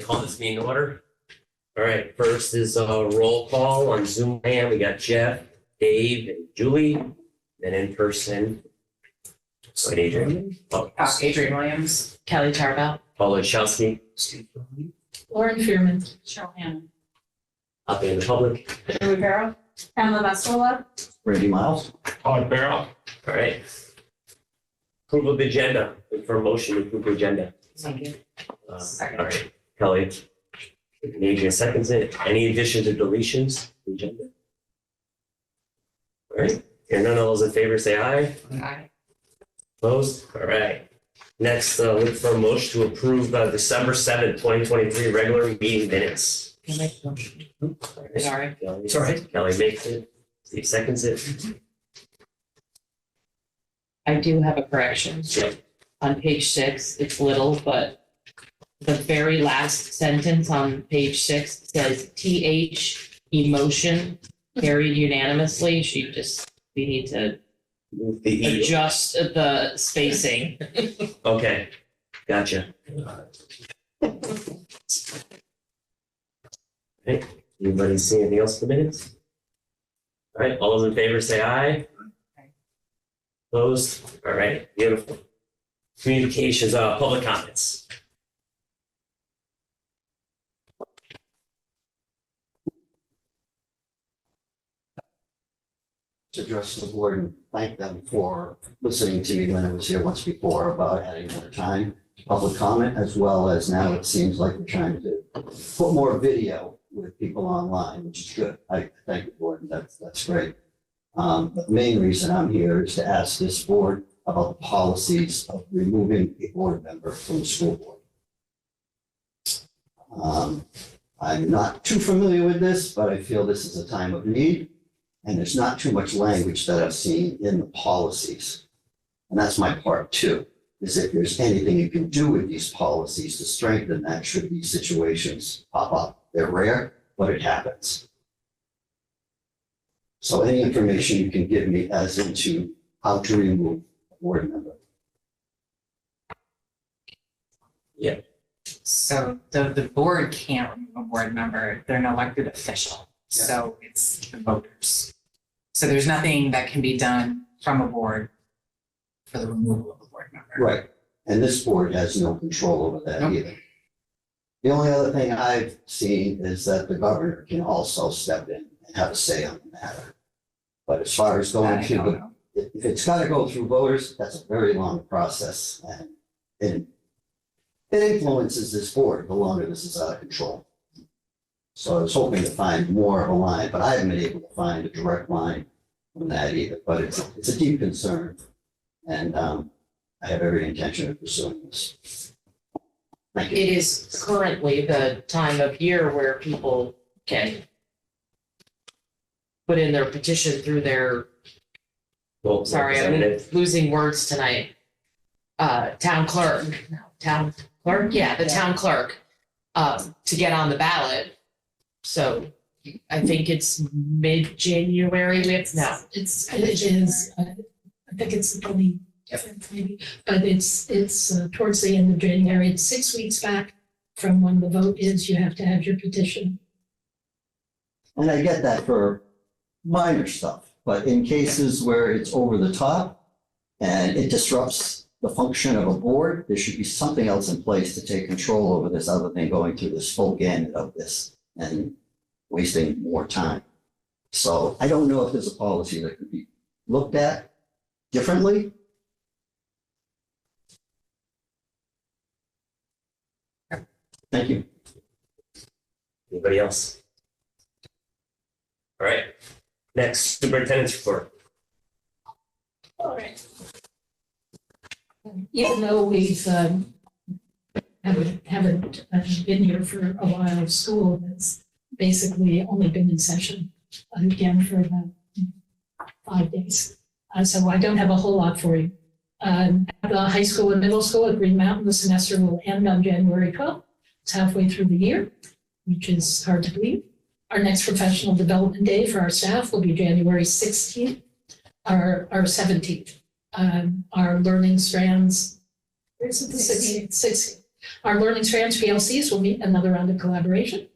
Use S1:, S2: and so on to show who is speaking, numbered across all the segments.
S1: call this meeting in order. All right, first is a roll call on Zoom land. We got Jeff, Dave, and Julie, and in person. So Adrian.
S2: Adrian Williams.
S3: Kelly Tarbell.
S1: Paul Chelsky.
S4: Lauren Fearman.
S2: Cheryl Hannon.
S1: Up in the public.
S2: Julie Barrow. Emma Vestola.
S5: Randy Miles.
S1: Todd Barrow. All right. Approval of the agenda. Look for a motion to approve the agenda.
S2: Thank you. Second.
S1: All right, Kelly. And Adrian seconds it. Any additions or deletions to the agenda? All right, here none, all those in favor say aye.
S2: Aye.
S1: Opposed? All right. Next, look for a motion to approve December 7th, 2023 regular meeting minutes.
S3: Can I make a motion? Sorry.
S1: Kelly-
S5: Sorry.
S1: Kelly makes it. Steve seconds it.
S3: I do have a correction.
S1: Yep.
S3: On page 6, it's little, but the very last sentence on page 6 says TH emotion carried unanimously. We need to
S1: Move the E.
S3: adjust the spacing.
S1: Okay, gotcha. Okay, anybody see anything else for minutes? All right, all those in favor say aye. Opposed? All right, beautiful. Communications, public comments.
S5: To address the board and thank them for listening to me when I was here once before about adding more time to public comment, as well as now it seems like we're trying to put more video with people online, which is good. I thank the board, and that's great. The main reason I'm here is to ask this board about the policies of removing a board member from the school board. I'm not too familiar with this, but I feel this is a time of need. And there's not too much language that I've seen in the policies. And that's my part too, is if there's anything you can do with these policies to strengthen that should these situations pop up. They're rare, but it happens. So any information you can give me as into how to remove a board member.
S2: So the board can't remove a board member. They're an elected official.
S5: Yeah.
S2: So it's the voters. So there's nothing that can be done from a board for the removal of a board member.
S5: Right. And this board has no control over that
S2: Nope.
S5: either. The only other thing I've seen is that the governor can also step in and have a say on the matter. But as far as going
S2: I
S5: through
S2: don't
S5: the
S2: know.
S5: if it's got to go through voters, that's a very long process, and it influences this board the longer this is out of control. So I was hoping to find more of a line, but I haven't been able to find a direct line from that either. But it's a deep concern, and I have every intention of pursuing this. Thank you.
S3: It is currently the time of year where people can put in their petition through their,
S1: Well,
S3: sorry, I'm
S1: representative.
S3: losing words tonight. Town clerk, no, town clerk, yeah, the town clerk, to get on the ballot. So I think it's mid-January, it is, I
S4: think it's the 25th maybe, but it's towards the end of January. It's 6 weeks back from when the vote is. You have to have your petition.
S5: And I get that for minor stuff, but in cases where it's over the top and it disrupts the function of a board, there should be something else in place to take control over this other than going through this full gamut of this and wasting more time. So I don't know if there's a policy that could be looked at differently. Thank you.
S1: Anybody else? All right, next superintendent's report.
S4: All right. Even though we've haven't been here for a while, school has basically only been in session again for about 5 days. So I don't have a whole lot for you. At the high school and middle school at Green Mountain, the semester will end on January 12th. It's halfway through the year, which is hard to believe. Our next professional development day for our staff will be January 16th, or 17th. Our learning strands, where's it, the 16th? Our Learning Strands PLCs will meet another round of collaboration.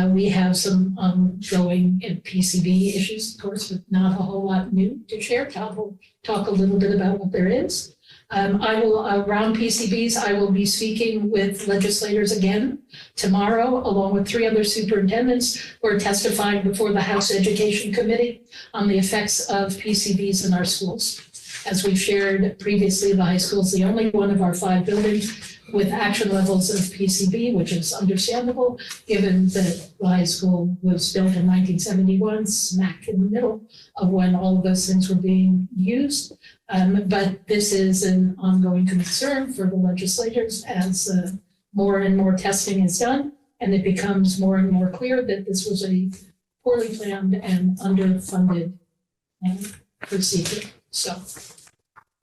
S4: We have some ongoing PCB issues, of course, but not a whole lot new to share. Todd will talk a little bit about what there is. I will, around PCBs, I will be speaking with legislators again tomorrow, along with 3 other superintendents who are testifying before the House Education Committee on the effects of PCBs in our schools. As we've shared previously, the high school is the only one of our 5 buildings with action levels of PCB, which is understandable, given that the high school was built in 1971, smack in the middle of when all of those things were being used. But this is an ongoing concern for the legislators as more and more testing is done, and it becomes more and more clear that this was a poorly planned and underfunded procedure. So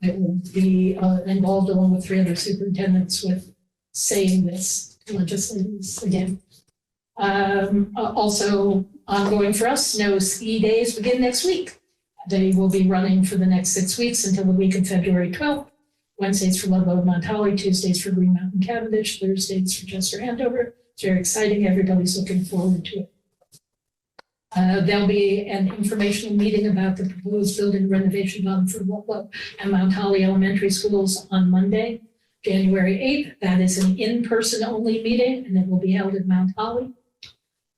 S4: I will be involved along with 3 other superintendents with saying this to legislators again. Also ongoing for us, snow ski days begin next week. They will be running for the next 6 weeks until the week of February 12th. Wednesdays for Ludlow and Mount Holly, Tuesdays for Green Mountain Cavendish, Thursdays for Chester Andover. It's very exciting. Everybody's looking forward to it. There'll be an informational meeting about the proposed building renovation bond for Ludlow and Mount Holly Elementary Schools on Monday, January 8th. That is an in-person only meeting, and it will be held at Mount Holly.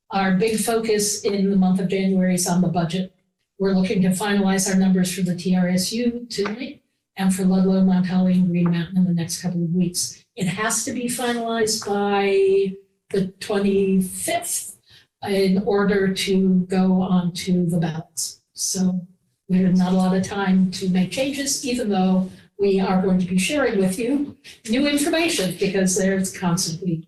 S4: Our big focus in the month of January is on the budget. We're looking to finalize our numbers for the TRSU tonight and for Ludlow, Mount Holly, and Green Mountain in the next couple of weeks. It has to be finalized by the 25th. In order to go on to the ballots. So we have not a lot of time to make changes, even though we are going to be sharing with you new information because there's constantly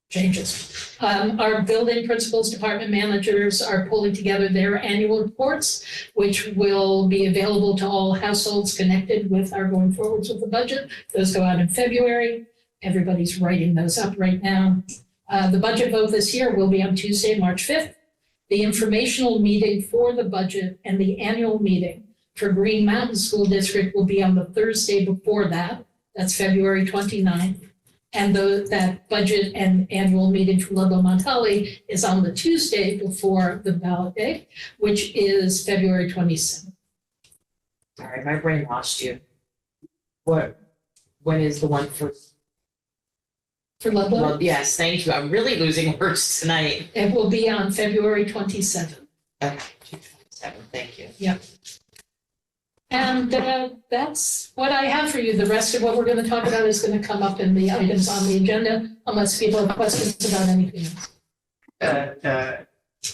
S4: changes. Our building principals, department managers are pulling together their annual reports, which will be available to all households connected with our going forwards with the budget. Those go out in February. Everybody's writing those up right now. The budget vote this year will be on Tuesday, March 5th. The informational meeting for the budget and the annual meeting for Green Mountain School District will be on the Thursday before that. That's February 29th. And that budget and annual meeting for Ludlow Mount Holly is on the Tuesday before the ballot day, which is February 27th.
S3: Sorry, my brain lost you. When is the one for?
S4: For Ludlow,
S3: Well, yes, thank you. I'm really losing words tonight.
S4: it will be on February 27th.
S3: Okay, 227, thank you.
S4: And that's what I have for you. The rest of what we're going to talk about is going to come up in the items on the agenda, unless people have questions about anything else.
S2: The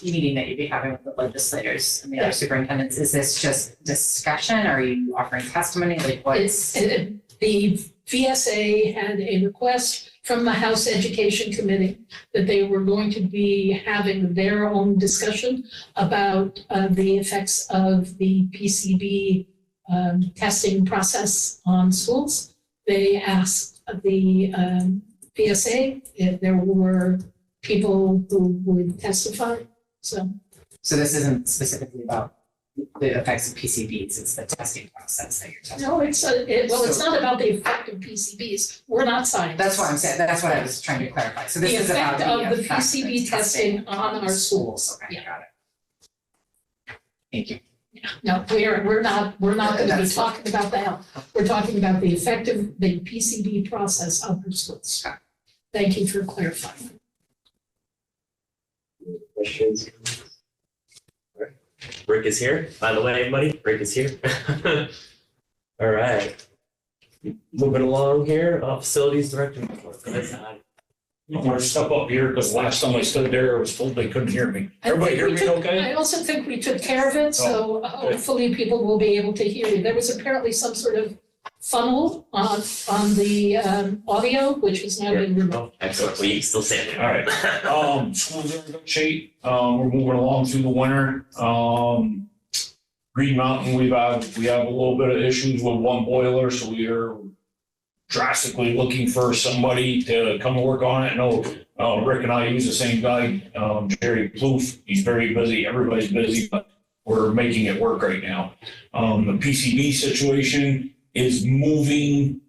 S2: meeting that you'd be having with the legislators and the other superintendents, is this just discussion? Or are you offering testimony? Like what?
S4: The VSA had a request from the House Education Committee that they were going to be having their own discussion about the effects of the PCB testing process on schools. They asked the VSA if there were people who would testify. So
S2: this isn't specifically about the effects of PCBs, it's the testing process that you're testing.
S4: no, it's not about the effect of PCBs. We're not scientists.
S2: That's what I'm saying, that's what I was trying to clarify. So this
S4: The
S2: is about
S4: effect of the
S2: effect
S4: PCB testing on our schools.
S2: Okay,
S4: Yeah.
S2: got it. Thank you.
S4: No, we're not going to be
S2: That's-
S4: talking about that. We're talking about the effect of the PCB process on our schools. Thank you for clarifying.
S1: Questions? All right. Rick is here, by the way, everybody. Rick is here. All right. Moving along here, facilities director. Go ahead.
S6: I'm gonna step up here because last time I stood there, I was told they couldn't hear me. Everybody hear me okay?
S4: I also think we took care of it, so hopefully people will be able to hear you. There was apparently some sort of funnel on the audio, which has now been removed.
S1: Oh, excellent. Well, you still stand there.
S6: All right. Schools are in good shape. We're moving along through the winter. Green Mountain, we have a little bit of issues with one boiler, so we are drastically looking for somebody to come and work on it. I know Rick and I use the same guy, Jerry Plouffe. He's very busy. Everybody's busy, but we're making it work right now. The PCB situation is moving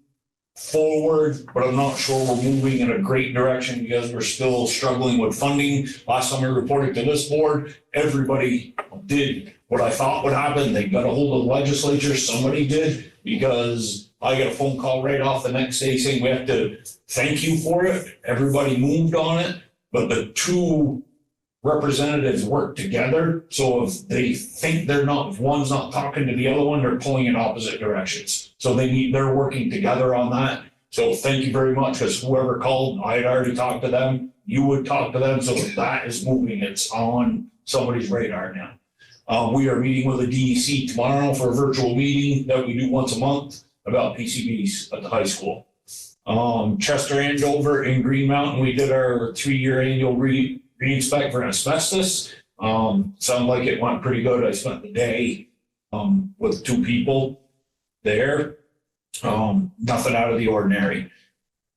S6: forward, but I'm not sure we're moving in a great direction because we're still struggling with funding. Last time I reported to this board, everybody did what I thought would happen. They got a hold of the legislature, somebody did, because I got a phone call right off the next day saying we have to thank you for it. Everybody moved on it, but the two representatives work together. So if they think if one's not talking to the other one, they're pulling in opposite directions. So they're working together on that. So thank you very much, because whoever called, I had already talked to them, you would talk to them, so that is moving. It's on somebody's radar now. We are meeting with the DEC tomorrow for a virtual meeting that we do once a month about PCBs at the high school. Chester, Andover, and Green Mountain, we did our 3-year annual re-inspect for asbestos. Sounded like it went pretty good. I spent the day with 2 people there. Nothing out of the ordinary.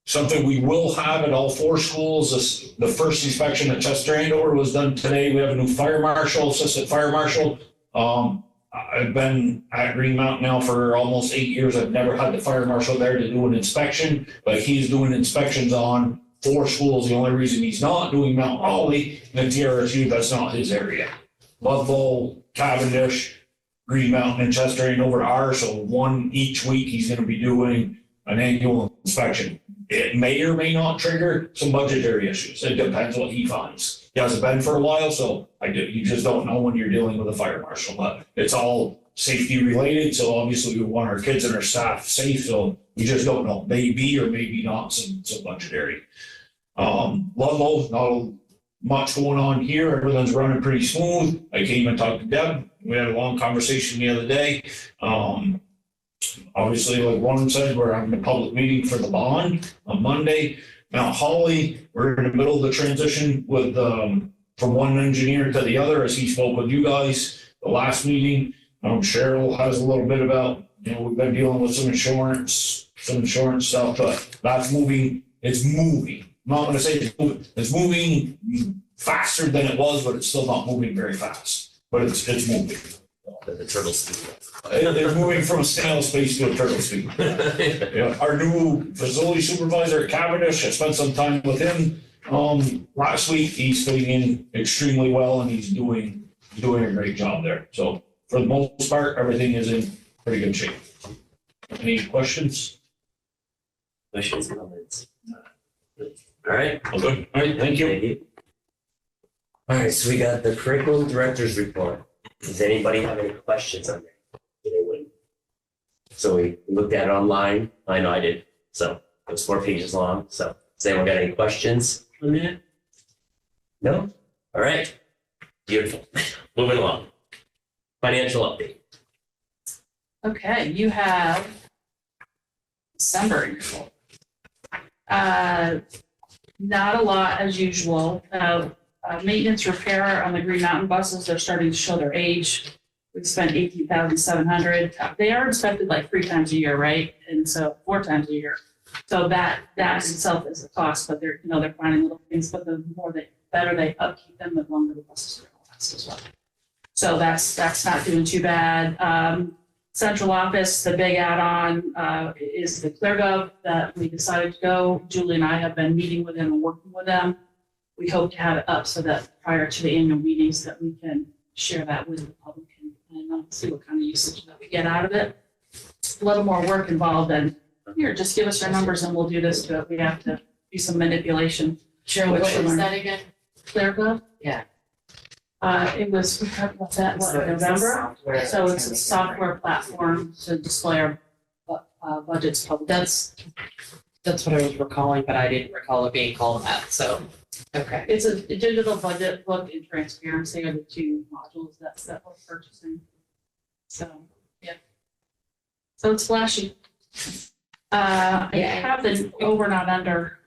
S6: Something we will have at all 4 schools, the first inspection at Chester Andover was done today. We have a new fire marshal, assistant fire marshal. I've been at Green Mountain now for almost 8 years. I've never had the fire marshal there to do an inspection, but he's doing inspections on 4 schools. The only reason he's not doing Mount Holly and TRSU, that's not his area. Ludlow, Cavendish, Green Mountain, and Chester Andover are, so 1 each week he's gonna be doing an annual inspection. It may or may not trigger some budgetary issues. It depends what he finds. He hasn't been for a while, so you just don't know when you're dealing with a fire marshal, but it's all safety related. So obviously we want our kids and our staff safe, so we just don't know. Maybe or maybe not some budgetary. Ludlow, not much going on here. Everything's running pretty smooth. I came and talked to Deb. We had a long conversation the other day. Obviously, like one said, we're having a public meeting for the bond on Monday. Mount Holly, we're in the middle of the transition with, from one engineer to the other, as he spoke with you guys the last meeting. Cheryl has a little bit about, we've been dealing with some insurance stuff, but that's moving. It's moving. I'm not gonna say it's moving faster than it was, but it's still not moving very fast, but it's moving.
S1: The turtle speed.
S6: They're moving from a snail space to a turtle speed. Yeah, our new facility supervisor at Cavendish, I spent some time with him last week. He's fitting in extremely well, and he's doing a great job there. So for the most part, everything is in pretty good shape. Any questions?
S1: Questions, comments? All right.
S6: All good. All right, thank you.
S1: Thank you. All right, so we got the curriculum director's report. Does anybody have any questions on there? Anyone? So we looked at it online. I know I did. So it was 4 pages long. So does anyone got any questions on that? No? All right. Beautiful. Moving along. Financial update.
S7: Okay, you have December in your folder. Not a lot as usual. Maintenance repair on the Green Mountain buses, they're starting to show their age. We've spent $18,700. They are inspected like 3 times a year, right? And so 4 times a year. So that itself is a cost, but they're finding little things, but the better they upkeep them, the longer the buses are going to last as well. So that's not doing too bad. Central office, the big add-on is the ClearGov that we decided to go. Julie and I have been meeting with them and working with them. We hope to have it up so that prior to the annual meetings that we can share that with the public and see what kind of usage that we get out of it. A little more work involved, and here, just give us your numbers and we'll do this to it. We have to do some manipulation.
S3: Cheryl, what is that again?
S7: ClearGov?
S3: Yeah.
S7: We talked about that, November? So it's a software platform to display our budgets publicly.
S3: That's what I was recalling, but I didn't recall it being called that, so, okay.
S7: It's a digital budget book and transparency are the 2 modules that we're purchasing. So, yeah. So it's flashy. I have the over, not under.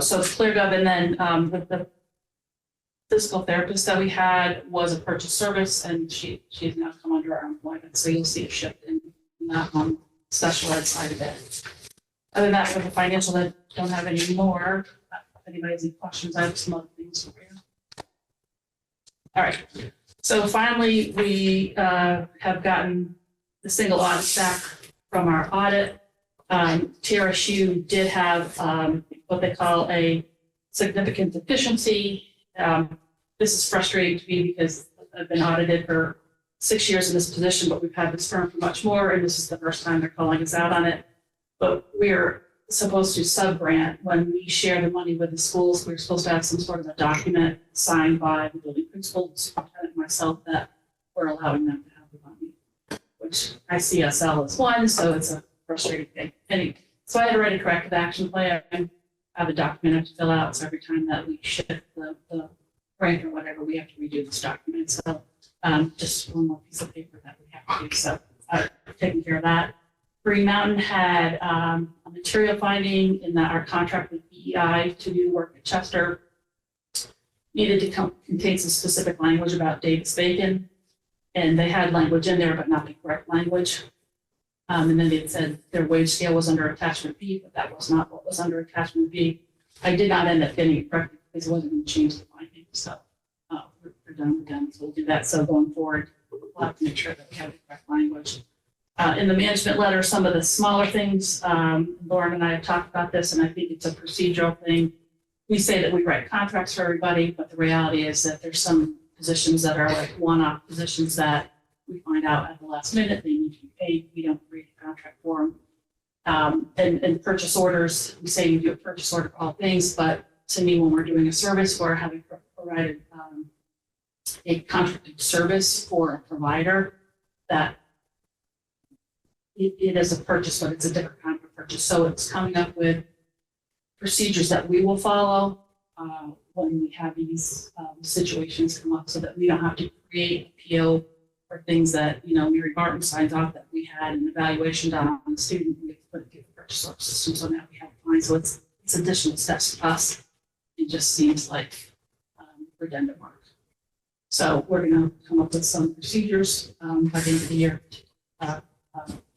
S7: So it's ClearGov, and then the physical therapist that we had was a purchase service, and she has now come under our employment. So you'll see a shift in that special ed side of it. Other than that, for the financial, I don't have any more. If anybody has any questions, I have some other things for you. All right. So finally, we have gotten the single audit stack from our audit. TRSU did have what they call a significant deficiency. This is frustrating to me because I've been audited for 6 years in this position, but we've had this firm for much more, and this is the first time they're calling us out on it. But we're supposed to sub-grant when we share the money with the schools. We're supposed to have some sort of a document signed by the building principal, the superintendent, and myself that we're allowing them to have the money, which I see SL as one, so it's a frustrating thing. Anyway, so I had to write a corrective action plan, have a document I have to fill out, so every time that we shift the grant or whatever, we have to redo this document. So just one more piece of paper that we have to do. So I've taken care of that. Green Mountain had a material finding in that our contract with BEI to do work at Chester needed to contain some specific language about Davis-Bacon. And they had language in there, but not the correct language. And then they said their wage scale was under attachment B, but that was not what was under attachment B. I did not end up getting it correct because it wasn't going to change the finding. So we're done with them. So we'll do that. So going forward, we'll have to make sure that we have the correct language. In the management letter, some of the smaller things, Lauren and I have talked about this, and I think it's a procedural thing. We say that we write contracts for everybody, but the reality is that there's some positions that are like one-off positions that we find out at the last minute they need to be paid. We don't read a contract for them. And purchase orders, we say we do a purchase order for all things, but to me, when we're doing a service, we're having provided a contracted service for a provider that it is a purchase, but it's a different kind of purchase. So it's coming up with procedures that we will follow when we have these situations come up so that we don't have to create a PO for things that, Mary Martin signs off that we had an evaluation done on the student. We have to put it through the purchase order system, so now we have to find. So it's additional steps to us. It just seems like redundant work. So we're going to come up with some procedures by the end of the year to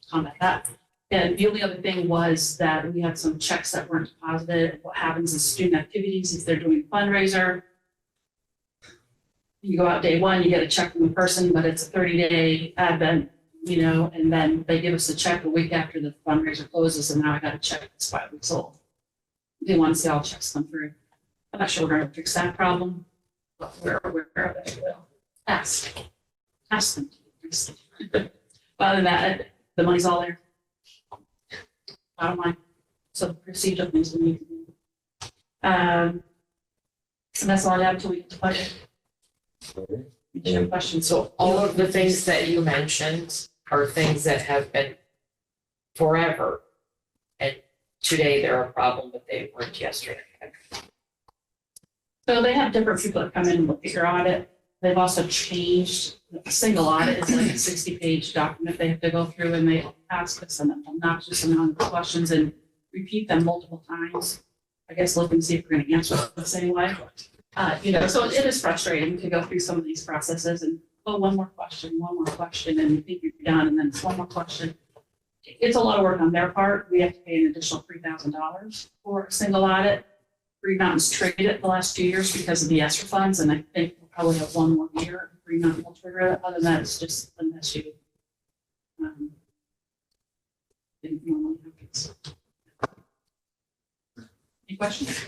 S7: combat that. And the only other thing was that we had some checks that weren't deposited. What happens is student activities, if they're doing a fundraiser, you go out day one, you get a check from the person, but it's a 30-day advent, and then they give us a check a week after the fundraiser closes, and now I got a check that's 5 weeks old. They want to see all checks come through. I'm not sure we're going to fix that problem, but we're aware of it. We'll ask them to fix it. But other than that, the money's all there. Bottom line. So the procedural things we need to do. And that's all I have until we get to budget. Any questions?
S3: So all of the things that you mentioned are things that have been forever. And today they're a problem, but they weren't yesterday.
S7: So they have different people that come in and look at your audit. They've also changed, a single audit is like a 60-page document they have to go through, and they ask us an obnoxious amount of questions and repeat them multiple times. I guess look and see if we're going to answer it the same way. So it is frustrating to go through some of these processes and, one more question, and you think you're done, and then it's one more question. It's a lot of work on their part. We have to pay an additional $3,000 for a single audit. Green Mountain's traded it the last 2 years because of the ESSER funds, and I think we'll probably have one more year. Green Mountain will trigger it. Other than that, it's just unless you didn't normally happens. Any questions?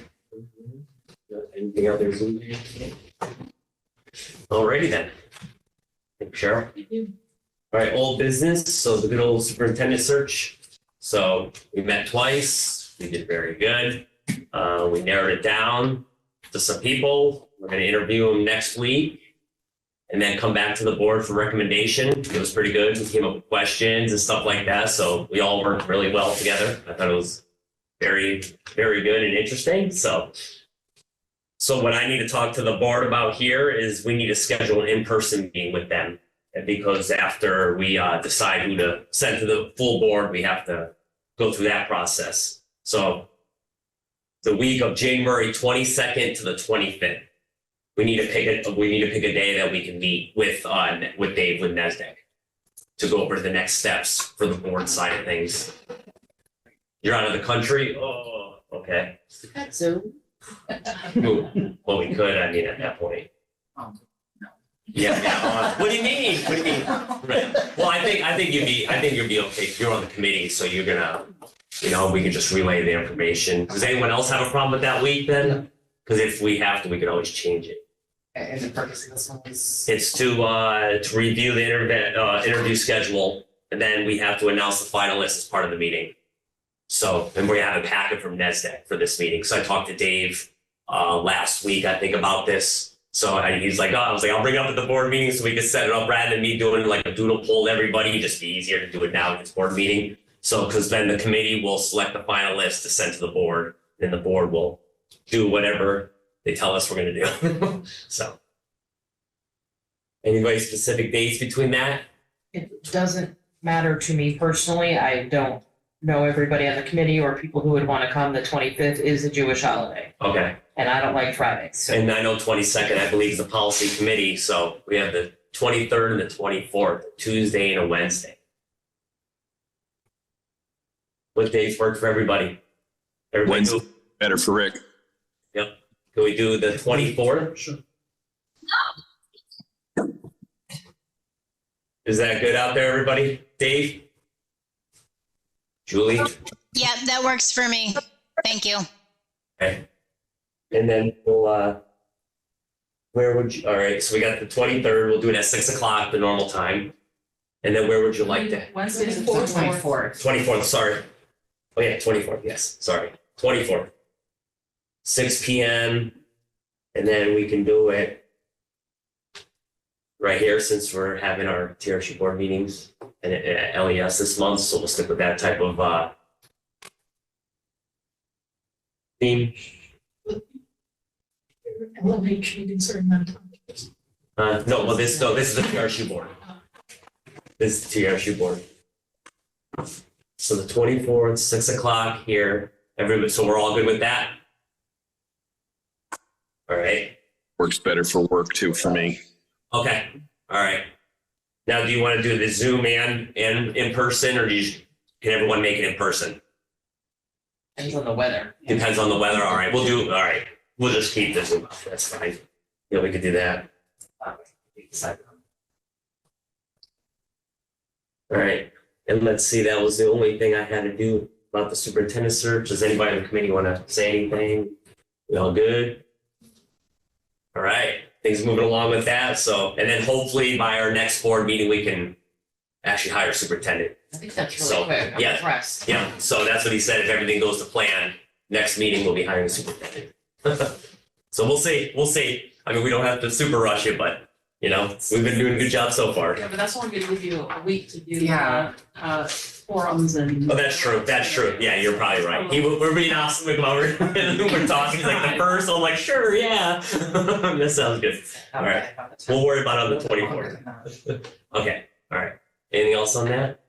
S1: Anything out there? Alrighty then. Thank you, Cheryl.
S7: Thank you.
S1: All right, old business. So the good old superintendent search. So we met twice. We did very good. We narrowed it down to some people. We're going to interview them next week and then come back to the board for recommendation. It was pretty good. We came up with questions and stuff like that. So we all worked really well together. I thought it was very, very good and interesting. So what I need to talk to the board about here is we need to schedule an in-person meeting with them. And because after we decide who to send to the full board, we have to go through that process. So the week of January 22nd to the 25th, we need to pick a day that we can meet with Dave with Nesdek to go over the next steps for the board side of things. You're out of the country? Oh, okay.
S3: That's Zoom.
S1: Well, we could, at that point.
S3: No.
S1: Yeah. What do you mean? Right. Well, I think think you'd be okay. You're on the committee, so you're gonna, we can just relay the information. Does anyone else have a problem with that week then? Because if we have to, we can always change it.
S2: And the purpose of this one is.
S1: It's to review the interview schedule, and then we have to announce the finalists as part of the meeting. So, and we have a packet from NESDEC for this meeting. So I talked to Dave last week, I think, about this. So he's like, I was like, I'll bring it up at the board meeting so we can set it up rather than me doing like a doodle poll to everybody. It'd just be easier to do it now at this board meeting. So, because then the committee will select the finalists to send to the board, then the board will do whatever they tell us we're going to do. So, anybody specific dates between that?
S3: It doesn't matter to me personally. I don't know everybody on the committee or people who would want to come. The 25th is a Jewish holiday,
S1: Okay.
S3: and I don't like Fridays. So
S1: And I know 22nd, I believe, is the policy committee. So we have the 23rd and the 24th, Tuesday and a Wednesday. What days work for everybody? Everybody
S8: Wednesday.
S1: do-
S8: Better for Rick.
S1: Can we do the 24th?
S6: Sure.
S1: Is that good out there, everybody? Dave? Julie?
S9: Yeah, that works for me. Thank you.
S1: Okay. And then we'll, where would you, all right, so we got the 23rd, we'll do it at 6 o'clock, the normal time. And then where would you like to?
S2: Wednesday's the 24th.
S1: 24th, sorry. Oh yeah, 24th, yes, sorry, 24th. 6 p.m. And then we can do it right here since we're having our TRC board meetings and at LES this month, so we'll stick with that type of theme.
S4: LMH meetings are not.
S1: No, this is the TRC board. This is the TRC board. So the 24th, 6 o'clock here, everybody, so we're all good with that? All right,
S8: Works better for work too for me.
S1: okay, all right. Now, do you want to do the Zoom and in person, or can everyone make it in person?
S3: depends on the weather.
S1: Depends on the weather, all right, all right, we'll just keep the Zoom up, that's fine. Yeah, we could do that. All right, and let's see, that was the only thing I had to do about the superintendent search. Does anybody on the committee want to say anything? We all good? All right, things moving along with that. So, and then hopefully by our next board meeting, we can actually hire a superintendent.
S3: I think that's
S1: So,
S3: really quick. I'm
S1: yeah.
S3: impressed.
S1: Yeah, so that's what he said. If everything goes to plan, next meeting we'll be hiring a superintendent. So we'll see. I mean, we don't have to super rush it, but we've been doing a good job so far.
S7: Yeah, but that's only gonna give you a week to do,
S2: Yeah.
S7: forums and.
S1: Oh, that's true. Yeah, you're probably right. We're being awesome with we're talking. He's like the first. I'm like, sure, yeah. That sounds good. All right. We'll worry about it on the 24th. Okay, all right. Anything else on that?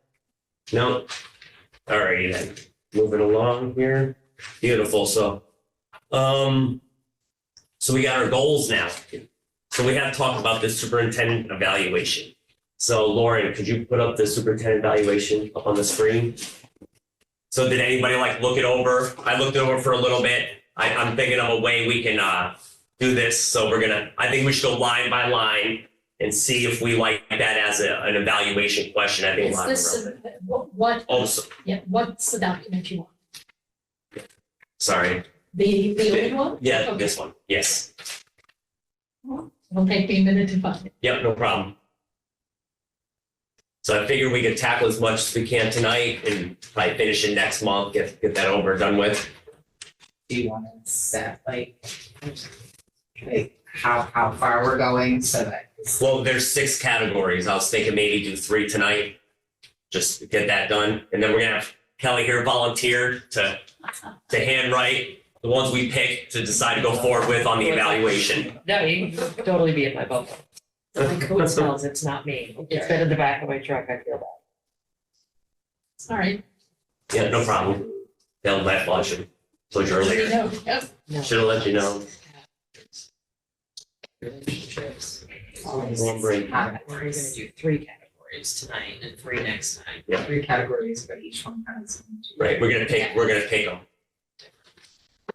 S1: No? All righty then. Moving along here. Beautiful. So we got our goals now. So we have to talk about this superintendent evaluation. So Lauren, could you put up the superintendent evaluation up on the screen? So did anybody look it over? I looked it over for a little bit. I'm thinking of a way we can do this. So I think we should go line by line and see if we like that as an evaluation question. I think
S4: Is
S1: a lot
S4: this,
S1: of them.
S4: what,
S1: Also,
S4: what's the document you want?
S1: sorry.
S4: The old one?
S1: Yeah,
S4: Okay.
S1: this one. Yes.
S4: It'll take me a minute to find it.
S1: Yep, no problem. So I figured we could tackle as much as we can tonight and probably finish it next month, get that over, done with.
S2: Do you want to set how far we're going so that?
S1: Well, there's 6 categories. I was thinking maybe do 3 tonight. Just get that done. And then we're gonna have Kelly here volunteer to handwrite the ones we pick to decide to go forward with on the evaluation.
S3: No, you can totally be in my bubble. My code smells, it's not me. It's been in the back of my truck, I feel bad.
S4: All right.
S1: Yeah, no problem. They'll let you. Told you earlier.
S4: No, yep.
S1: Should have let you know.
S3: Relationships.
S1: Remembering.
S3: We're gonna do 3 categories tonight and 3 next time.
S1: Yeah.
S2: 3 categories, but each one has.
S1: Right, we're gonna pick them.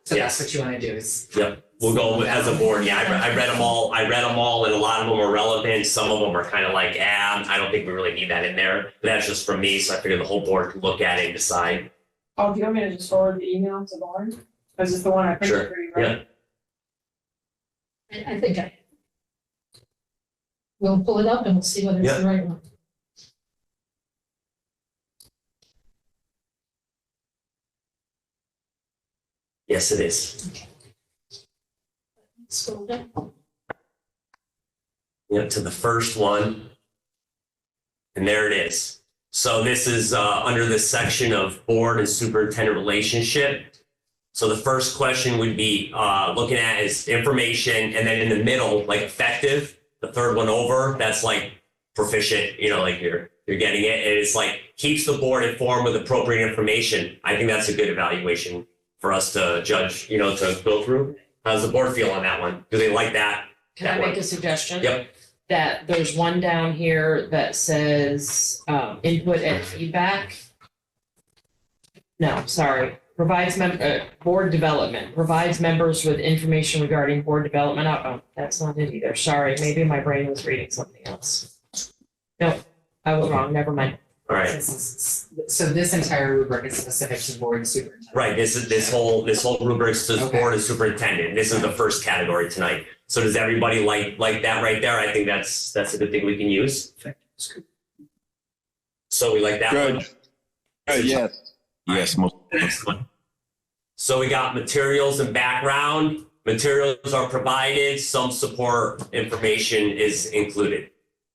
S2: So
S1: Yes.
S2: that's what you want to do is.
S1: Yep, we'll go with, as a board, yeah, I read them all, and a lot of them are relevant, some of them are kind of like, I don't think we really need that in there. But that's just from me, so I figured the whole board could look at it and decide.
S7: Oh, do you want me to just forward the email to Lauren? Because it's the one I printed
S1: Sure,
S7: for you, right?
S4: I think we'll pull it up and we'll see whether it's the right one.
S1: Yes, it is.
S4: Scroll down.
S1: Yep, to the first one. And there it is. So this is under this section of board and superintendent relationship. So the first question would be looking at is information, and then in the middle, like effective, the third one over, that's like proficient, like you're getting it. And it's like keeps the board informed with appropriate information. I think that's a good evaluation for us to judge, to go through. How does the board feel on that one? Do they like that?
S3: Can I make a suggestion?
S1: Yep.
S3: That there's one down here that says input and feedback. No, sorry, provides board development, provides members with information regarding board development. Oh, that's not it either, sorry, maybe my brain was reading something else. Nope, I was wrong, never mind.
S1: All right.
S2: So this entire rubric is specific to board and superintendent.
S1: Right, this whole rubric says board and superintendent. This is the first category tonight. So does everybody like that right there? I think that's a good thing we can use. So we like that one.
S8: Good, yes. Yes, most.
S1: Next one. So we got materials and background. Materials are provided, some support information is included.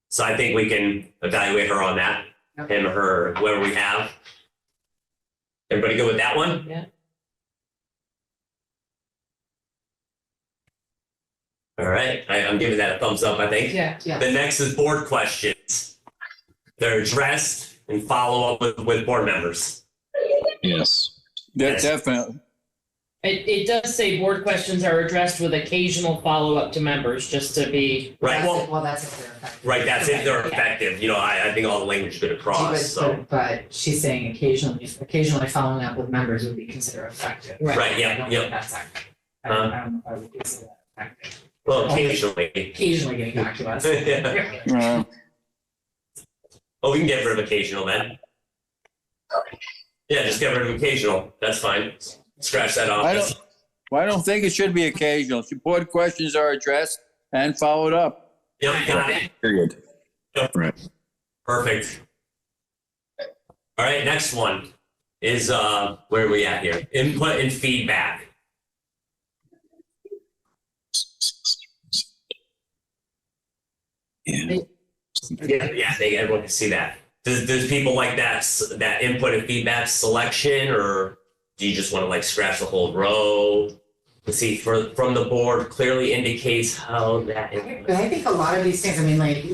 S1: So I think we can evaluate her on that, him or her, whoever we have. Everybody good with that one?
S3: Yeah.
S1: All right, I'm giving that a thumbs up, I think.
S3: Yeah.
S1: The next is board questions. They're addressed and follow up with board members.
S8: Yes.
S1: Yes.
S8: Definitely.
S3: It does say board questions are addressed with occasional follow-up to members, just to be.
S1: Right, well,
S2: That's if they're effective.
S1: right, that's if they're
S2: Yeah.
S1: effective. I think all the language is good across, so.
S2: But she's saying occasionally following up with members would be considered effective.
S1: Right, yeah,
S2: I don't
S1: yeah.
S2: think that's accurate. I don't know if I would consider that effective.
S1: Well, occasionally.
S2: Occasionally getting back to us.
S1: Yeah. Oh, we can get rid of occasional then. Yeah, just get rid of occasional. That's fine. Scratch that off.
S10: I don't think it should be occasional. Board questions are addressed and followed up.
S1: Yep, got it.
S8: Period.
S1: Yep.
S8: Right.
S1: Perfect. All right, next one is where are we at here? Input and feedback.
S8: Yeah.
S1: Yeah, everyone can see that. Does people like that input and feedback selection, or do you just want to like scratch the whole row? Let's see, from the board clearly indicates how that.
S2: But I think a lot of these things, I mean, like,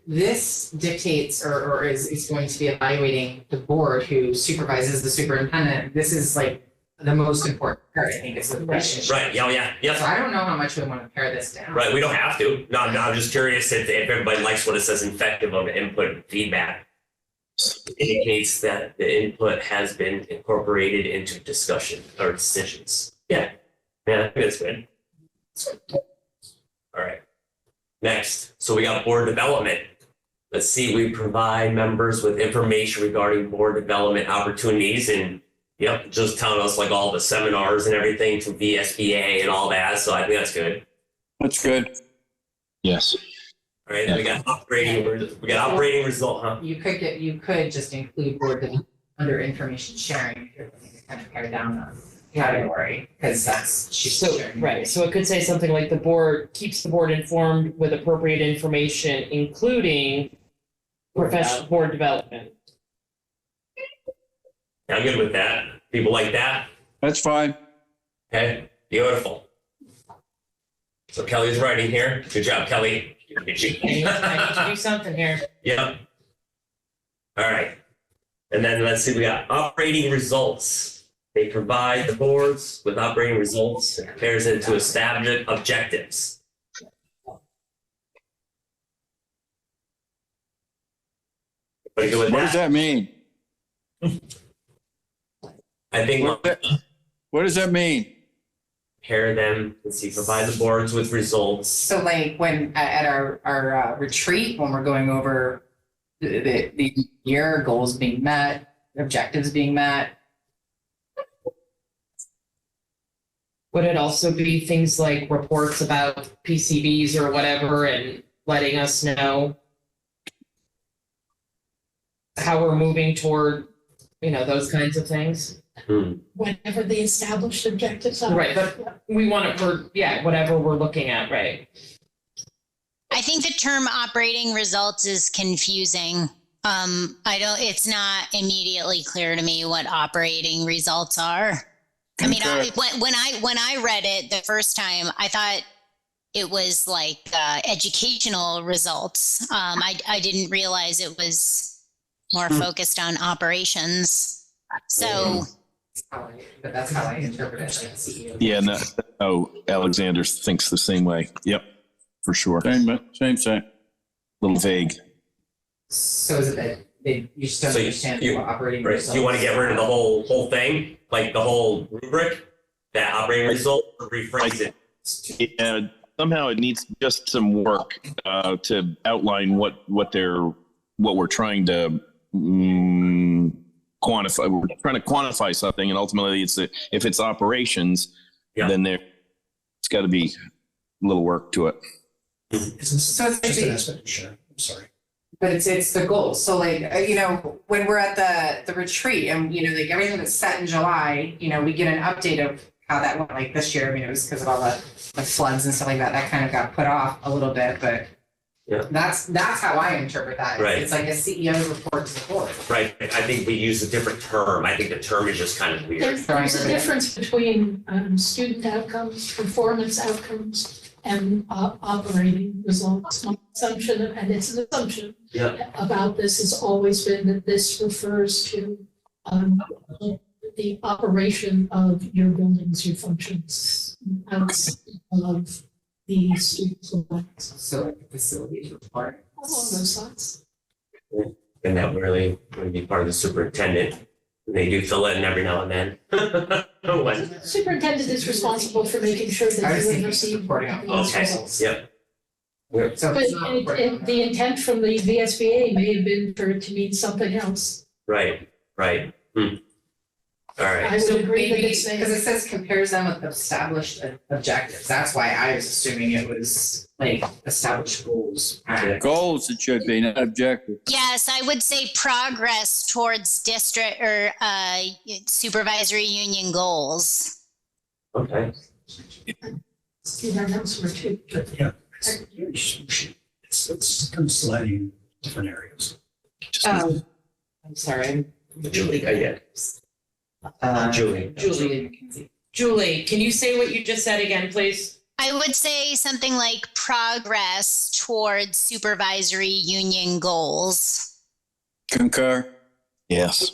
S2: this dictates or is going to be evaluating the board who supervises the superintendent. This is like the most important part, I think, is the relationship.
S1: Right, yeah.
S2: So I don't know how much we want to pare this down.
S1: Right, we don't have to. No, I'm just curious if everybody likes what it says effective of input and feedback. Indicates that the input has been incorporated into discussion or decisions. Yeah, I think that's good. All right. Next, so we got board development. Let's see, we provide members with information regarding board development opportunities, and yep, just telling us like all the seminars and everything to VSBA and all that. So I think that's good.
S10: That's good.
S8: Yes.
S1: All right, then we got operating result, huh?
S2: You could just include board development under information sharing if you're looking to kind of pare down the category, because that's she's
S3: So,
S2: sharing.
S3: right, so it could say something like the board keeps the board informed with appropriate information, including professional board development.
S1: Yeah, I'm good with that. People like that?
S10: That's fine.
S1: Okay, beautiful. So Kelly's writing here. Good job, Kelly.
S3: I need to do something here.
S1: Yep. All right. And then let's see, we got operating results. They provide the boards with operating results and compares it to established objectives. Everybody good with
S10: What does that mean?
S1: I think
S10: What does that mean?
S1: pair them, let's see, provide the boards with results.
S2: So like when at our retreat, when we're going over the year, goals being met, objectives being met.
S3: Would it also be things like reports about PCBs or whatever and letting us know how we're moving toward, those kinds of things?
S4: Whatever the established objectives are.
S3: Right, but we want it whatever we're looking at, right?
S9: I think the term operating results is confusing. It's not immediately clear to me what operating results are. I mean, when I read it the first time, I thought it was like educational results. I didn't realize it was more focused on operations. So,
S2: But that's how I interpret it, like CEO.
S8: Yeah, no, Alexander thinks the same way. Yep, for sure.
S10: Same.
S8: Little vague.
S2: So is it that you just don't
S1: So
S2: understand what operating
S1: Right,
S2: results?
S1: you want to get rid of the whole thing, like the whole rubric, that operating result, or rephrase it?
S8: Somehow it needs just some work to outline what we're trying to quantify. We're trying to quantify something, and ultimately, if it's operations, then it's got to be a little work to it.
S2: So it's
S11: Just an aspect, sure, I'm sorry.
S2: But it's the goal. So like, when we're at the retreat and, like everything that's set in July, we get an update of how that went. Like this year, it was because of all the floods and stuff like that. That kind of got put off a little bit, but that's how I interpret that.
S1: Right.
S2: It's like a CEO report to the board.
S1: Right, I think we use a different term. I think the term is just kind of weird.
S4: There's a difference between student outcomes, performance outcomes, and operating results. My assumption, and it's an assumption, about this has always been that this refers to the operation of your buildings, your functions, outside of the students' lives.
S2: So like the facilities report.
S4: Along those lines.
S1: And that really would be part of the superintendent. They do fill in every now and then. When-
S4: Superintendent is responsible for making sure
S2: I
S4: that
S2: was
S4: you
S2: thinking
S4: receive
S2: reporting on
S4: those
S1: Okay,
S4: results.
S1: yep.
S2: So
S4: But
S2: it's not reporting.
S4: the intent from the VSBA may have been for it to mean something else.
S1: Right. All right.
S4: I would
S2: So
S4: agree that
S2: maybe,
S4: it's
S2: because it says compares them with established objectives. That's why I was assuming it was like established goals.
S10: Goals it should be, not objective.
S9: yes, I would say progress towards district or supervisory union goals.
S1: Okay.
S4: See, that elsewhere too.
S11: But yeah, it's kind of sliding in different areas.
S3: I'm sorry,
S1: Julie, Julie.
S2: McKenzie.
S3: Julie, can you say what you just said again, please?
S9: I would say something like progress towards supervisory union goals.
S10: Concur.
S8: Yes,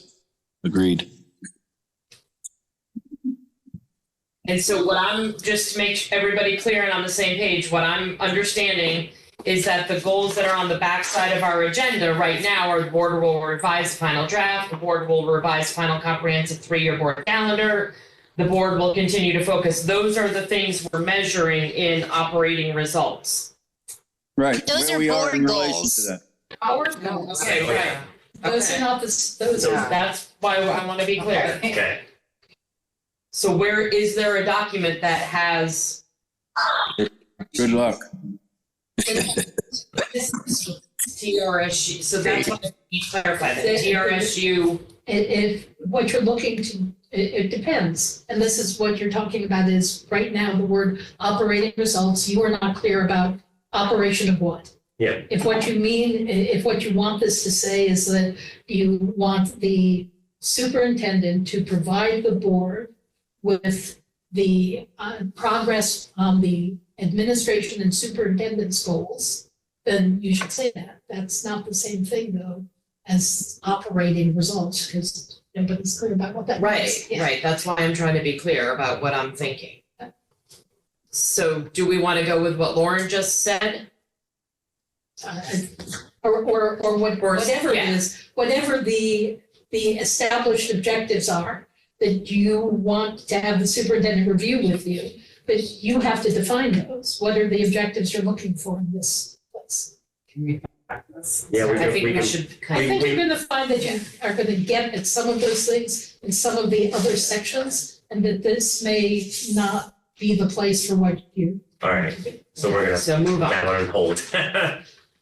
S8: agreed.
S3: And so what I'm, just to make everybody clear and on the same page, what I'm understanding is that the goals that are on the backside of our agenda right now are the board will revise the final draft, the board will revise final comprehensive 3-year board calendar, the board will continue to focus. Those are the things we're measuring in operating results.
S10: Right.
S9: Those
S10: where
S9: are
S10: we
S9: board
S10: in relation
S9: goals.
S10: to that.
S3: Okay, right.
S4: Those are not those
S1: So
S4: are.
S3: That's why I want to be clear.
S1: Okay.
S3: So where is there a document that has
S10: Good luck.
S3: TRSU, so that's what I need to clarify, that TRSU,
S4: If what you're looking to, it depends. And this is what you're talking about is right now, the word operating results, you are not clear about operation of what.
S1: Yeah.
S4: If what you mean, if what you want this to say is that you want the superintendent to provide the board with the progress on the administration and superintendent's goals, then you should say that. That's not the same thing though as operating results, because nobody's clear about what that means. Yeah.
S3: right, that's why I'm trying to be clear about what I'm thinking. So do we want to go with what Lauren just said?
S4: Or whatever it
S3: yeah.
S4: is, whatever the established objectives are that you want to have the superintendent review with you, but you have to define those. What are the objectives you're looking for in this place?
S1: Yeah,
S2: I think we
S1: can-
S2: should
S4: I
S2: kind
S4: think you're gonna find that you are gonna get at some of those things in some of the other sections, and that this may not be the place for what you.
S1: All right, so we're gonna
S2: So move
S1: put
S2: on.
S1: that one on hold.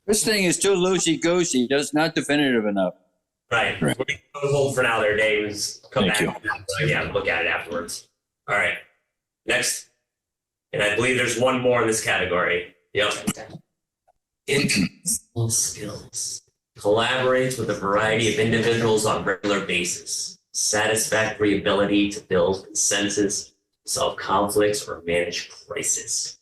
S10: This thing is too loosey-goosey, just not definitive enough.
S1: Right, we're gonna put it on hold for now there, Dave, come
S8: Thank
S1: back. Yeah, look at it afterwards. All right, next. And I believe there's one more in this category. Yep. Interpersonal skills. Collaborates with a variety of individuals on a regular basis. Satisfactory ability to build consensus, solve conflicts, or manage crisis.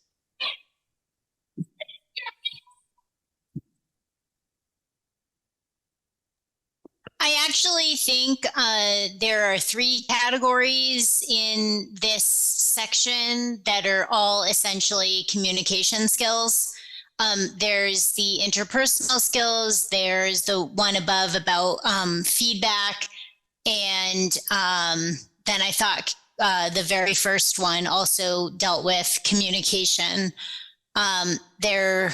S9: I actually think there are 3 categories in this section that are all essentially communication skills. There's the interpersonal skills, there's the one above about feedback, and then I thought the very first one also dealt with communication. There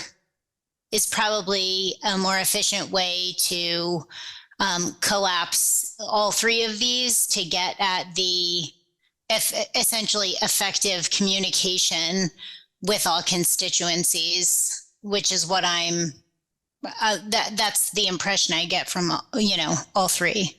S9: is probably a more efficient way to collapse all 3 of these to get at the essentially effective communication with all constituencies, which is what I'm, that's the impression I get from, all 3.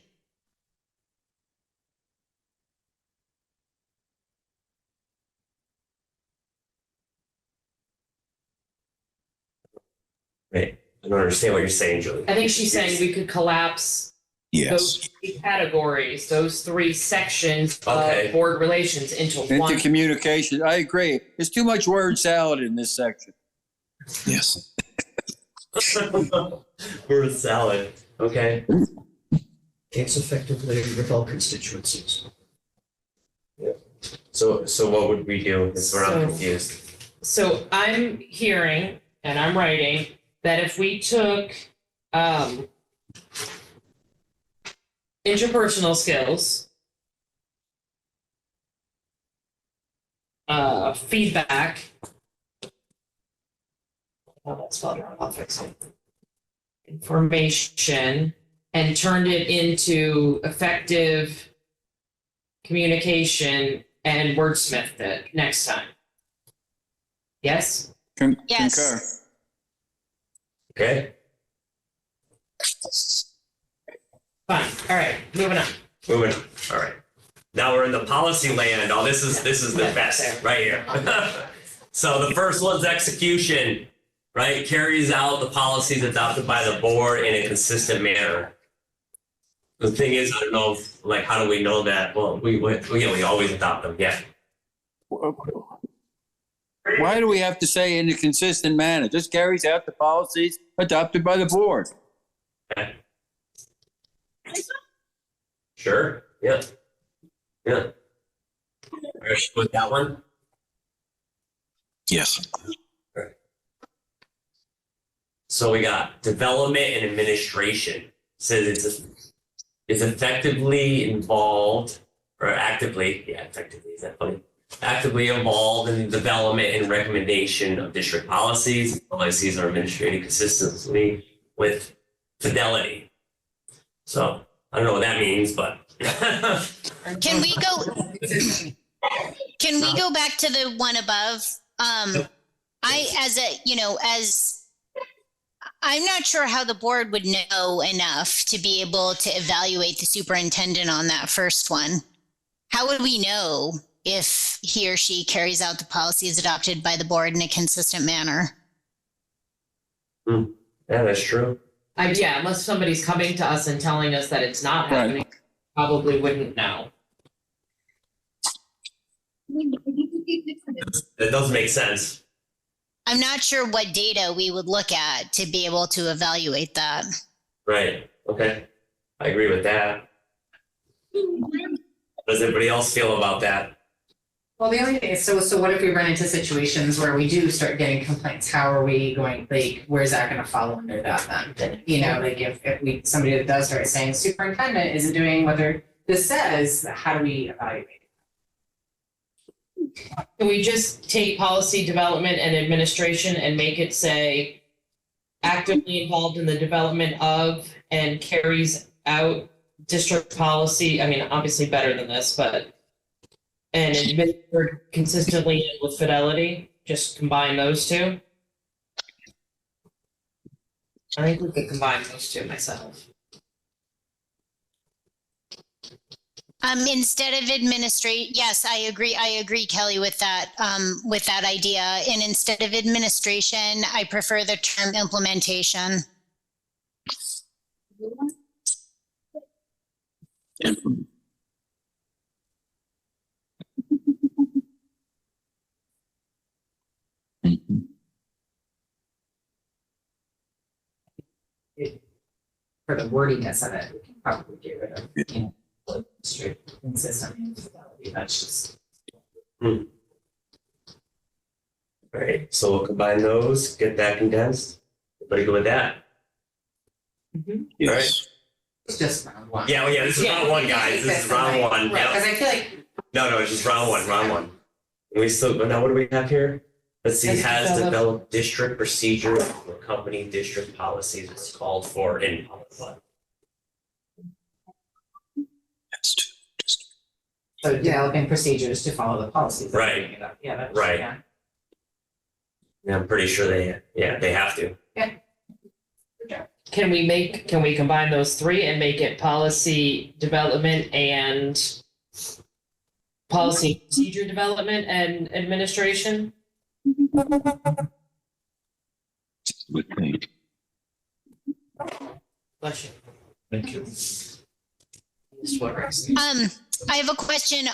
S1: Right. I don't understand what you're saying, Julie.
S3: I think she's saying we could collapse
S8: Yes.
S3: those 3 categories, those 3 sections
S1: Okay.
S3: of board relations into
S10: Into
S3: one.
S10: communication, I agree. There's too much word salad in this section.
S8: Yes.
S1: Word salad. Okay.
S11: Takes effectively with all constituencies.
S1: So what would we do? Because we're not
S3: So-
S1: confused.
S3: So I'm hearing and I'm writing that if we took interpersonal skills, feedback. Oh, that's spelled wrong. I'll fix it. Information, and turned it into effective communication and wordsmithed it next time. Yes?
S9: Yes.
S10: Concur.
S1: Okay.
S3: Fine. All right. Moving on.
S1: Moving on. All right. Now we're in the policy land. Oh, this is the
S3: Yeah,
S1: best
S3: there.
S1: right here. So the first one's execution, right? Carries out the policies adopted by the board in a consistent manner. The thing is, I don't know, like, how do we know that? Well, we always adopt them. Yeah.
S10: Why do we have to say in a consistent manner? Just carries out the policies adopted by the board.
S1: Okay. Sure. Yeah. Yeah. Right, with that one.
S8: Yes.
S1: So we got development and administration. Says it's effectively involved or actively, effectively, is that funny? Actively involved in the development and recommendation of district policies. Policies are administrated consistently with fidelity. So I don't know what that means, but
S9: Can we go back to the one above? I'm not sure how the board would know enough to be able to evaluate the superintendent on that first one. How would we know if he or she carries out the policies adopted by the board in a consistent manner?
S1: yeah, that's true.
S3: Unless somebody's coming to us and telling us that it's not
S10: Right.
S3: happening, probably wouldn't know.
S1: That doesn't make sense.
S9: I'm not sure what data we would look at to be able to evaluate that.
S1: Right. Okay. I agree with that. How does everybody else feel about that?
S2: Well, the only thing is, so what if we run into situations where we do start getting complaints? How are we going, like, where's that gonna fall under that then? You know, like if somebody that does start saying superintendent isn't doing what this says, how do we evaluate?
S3: Can we just take policy development and administration and make it say actively involved in the development of and carries out district policy? I mean, obviously better than this, but and administered consistently and with fidelity, just combine those two. I think we could combine those two myself.
S9: Instead of administrate, yes, I agree, Kelly, with that idea. And instead of administration, I prefer the term implementation.
S2: For the wordiness of it, we can probably get rid of, you know, straight consistent fidelity. That's just.
S1: All right, so we'll combine those, get that condensed. Everybody go with that?
S8: Yes.
S2: It's just round one.
S1: Yeah, well, yeah, this is round one, guys. This is round one.
S2: Right,
S1: Yep.
S2: because I feel like.
S1: No, it's just round one. We still, now what do we have here? Let's see, has developed district procedure for company district policies it's called for in policy.
S2: So developing procedures to follow the policies.
S1: Right.
S2: Yeah, that's.
S1: Right.
S2: Yeah.
S1: Yeah, I'm pretty sure they have to.
S3: Can we combine those three and make it policy development and policy procedure development and administration? Bless you.
S6: Thank you.
S9: I have a question.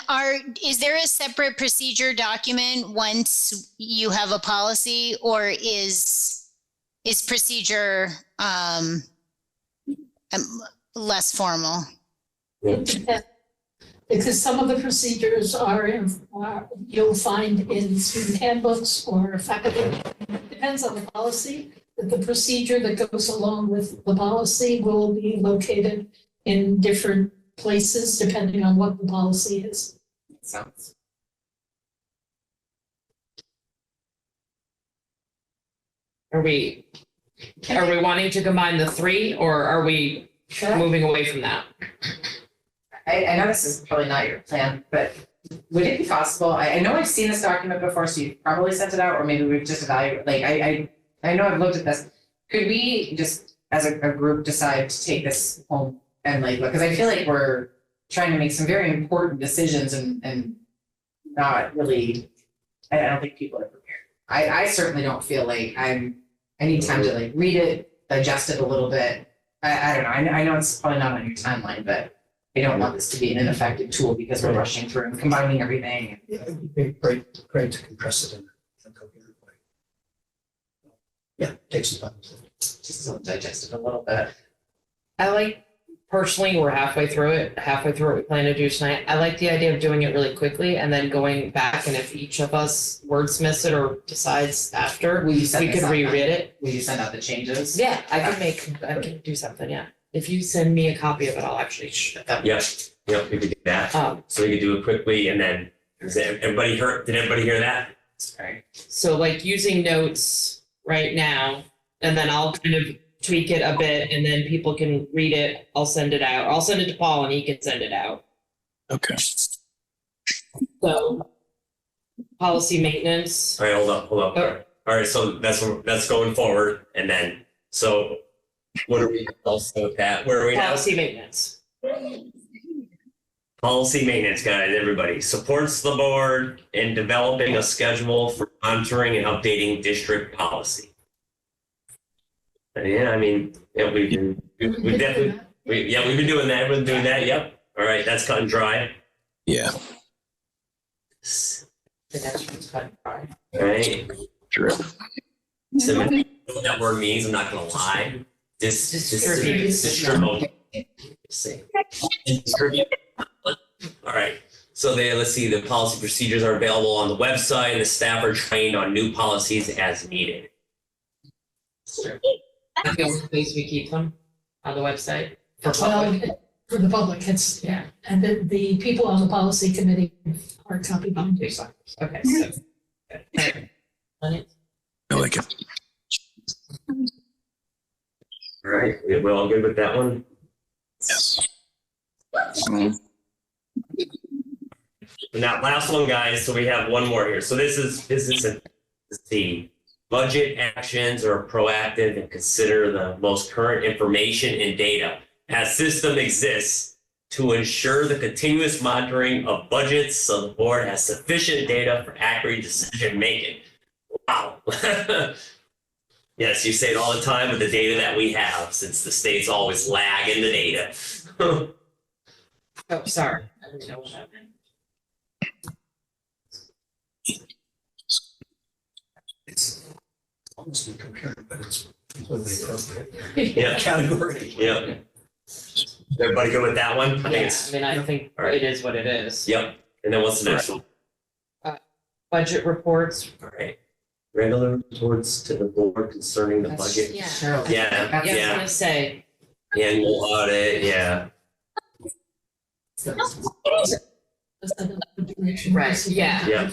S9: Is there a separate procedure document once you have a policy, or is procedure less formal?
S4: Because some of the procedures you'll find in student handbooks or faculty. Depends on the policy. The procedure that goes along with the policy will be located in different places depending on what the policy is.
S2: Sounds.
S3: Are we wanting to combine the three, or are we moving away from that?
S2: I know this is probably not your plan, but would it be possible, I know I've seen this document before, so you've probably sent it out, or maybe we've just evaluated, like, I know I've looked at this. Could we just, as a group, decide to take this home and like, because I feel like we're trying to make some very important decisions and not really, I don't think people are prepared. I certainly don't feel like I need time to like read it, digest it a little bit. I don't know, I know it's probably not on your timeline, but I don't want this to be an ineffective tool because we're rushing through and combining everything.
S11: Yeah, it'd be great to compress it in a coherent way. Yeah, take some time.
S2: Just to digest it a little bit.
S3: I like, personally, we're halfway through what we plan to do tonight. I like the idea of doing it really quickly and then going back, and if each of us wordsmiths it or decides after, we could reread it.
S2: Will you send out the changes?
S3: Yeah, I can do something, yeah. If you send me a copy of it, I'll actually shut that.
S1: Yep, we could do that. So we could do it quickly and then, did everybody hear that?
S2: Right.
S3: So like using notes right now, and then I'll kind of tweak it a bit and then people can read it. I'll send it out. I'll send it to Paul and he can send it out.
S8: Okay.
S3: So policy maintenance.
S1: All right, hold up. All right, so that's going forward, and then, so what are we also with that? Where are we now?
S3: Policy maintenance.
S1: Policy maintenance, guys, everybody supports the board in developing a schedule for monitoring and updating district policy. Yeah, I mean, yeah, we've been doing that. Everyone's doing that. Yep. All right, that's cut and dry.
S8: Yeah.
S3: The next one's cut and dry.
S1: All right.
S8: Sure.
S1: So you know what that word means? I'm not gonna lie. Distribute. All right. So let's see, the policy procedures are available on the website, and the staff are trained on new policies as needed.
S3: I feel pleased we keep them on the website.
S4: Well, for the public, it's, yeah, and the people on the policy committee are copy binders.
S3: Okay, so.
S8: I like it.
S1: All right, we're all good with that one?
S8: Yes.
S1: And that last one, guys, so we have one more here. So this is the budget actions are proactive and consider the most current information and data as system exists to ensure the continuous monitoring of budgets so the board has sufficient data for accurate decision making. Wow. Yes, you say it all the time with the data that we have, since the states always lag in the data.
S3: Oh, sorry. I didn't know what happened.
S11: It's almost incoherent, but it's completely appropriate.
S1: Yeah.
S11: Category.
S1: Yeah. Everybody good with that one? I think
S3: Yeah,
S1: it's,
S3: I mean, I think
S1: All right.
S3: it is what it is.
S1: yep. And then what's the next one?
S3: Budget reports.
S1: All right. Regular reports to the board concerning the budget.
S3: Yeah.
S2: Sure.
S1: Yeah,
S3: I was
S1: yeah.
S3: gonna say,
S1: Annual audit, yeah.
S3: right, yeah.
S1: Yeah.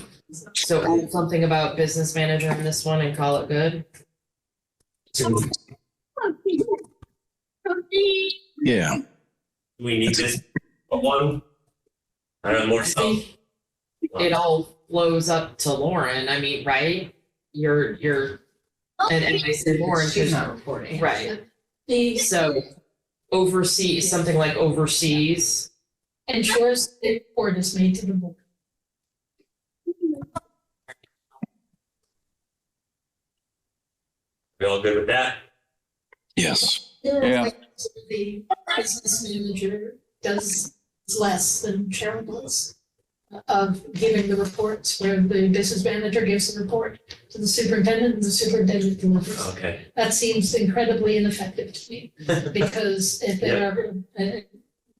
S3: So add something about business manager in this one and call it good.
S8: Yeah.
S1: We need this one. I don't know, more
S3: I
S1: stuff.
S3: think it all flows up to Lauren. I mean, right? You're, and I said Lauren,
S2: She's
S3: because,
S2: not reporting.
S3: right.
S4: The
S3: So overseas, something like overseas.
S4: ensures the report is made to the board.
S1: We all good with that?
S8: Yes.
S10: Yeah.
S4: The business manager does less than Sharon does of giving the reports, where the business manager gives the report to the superintendent and the superintendent delivers.
S1: Okay.
S4: That seems incredibly ineffective to me, because if there are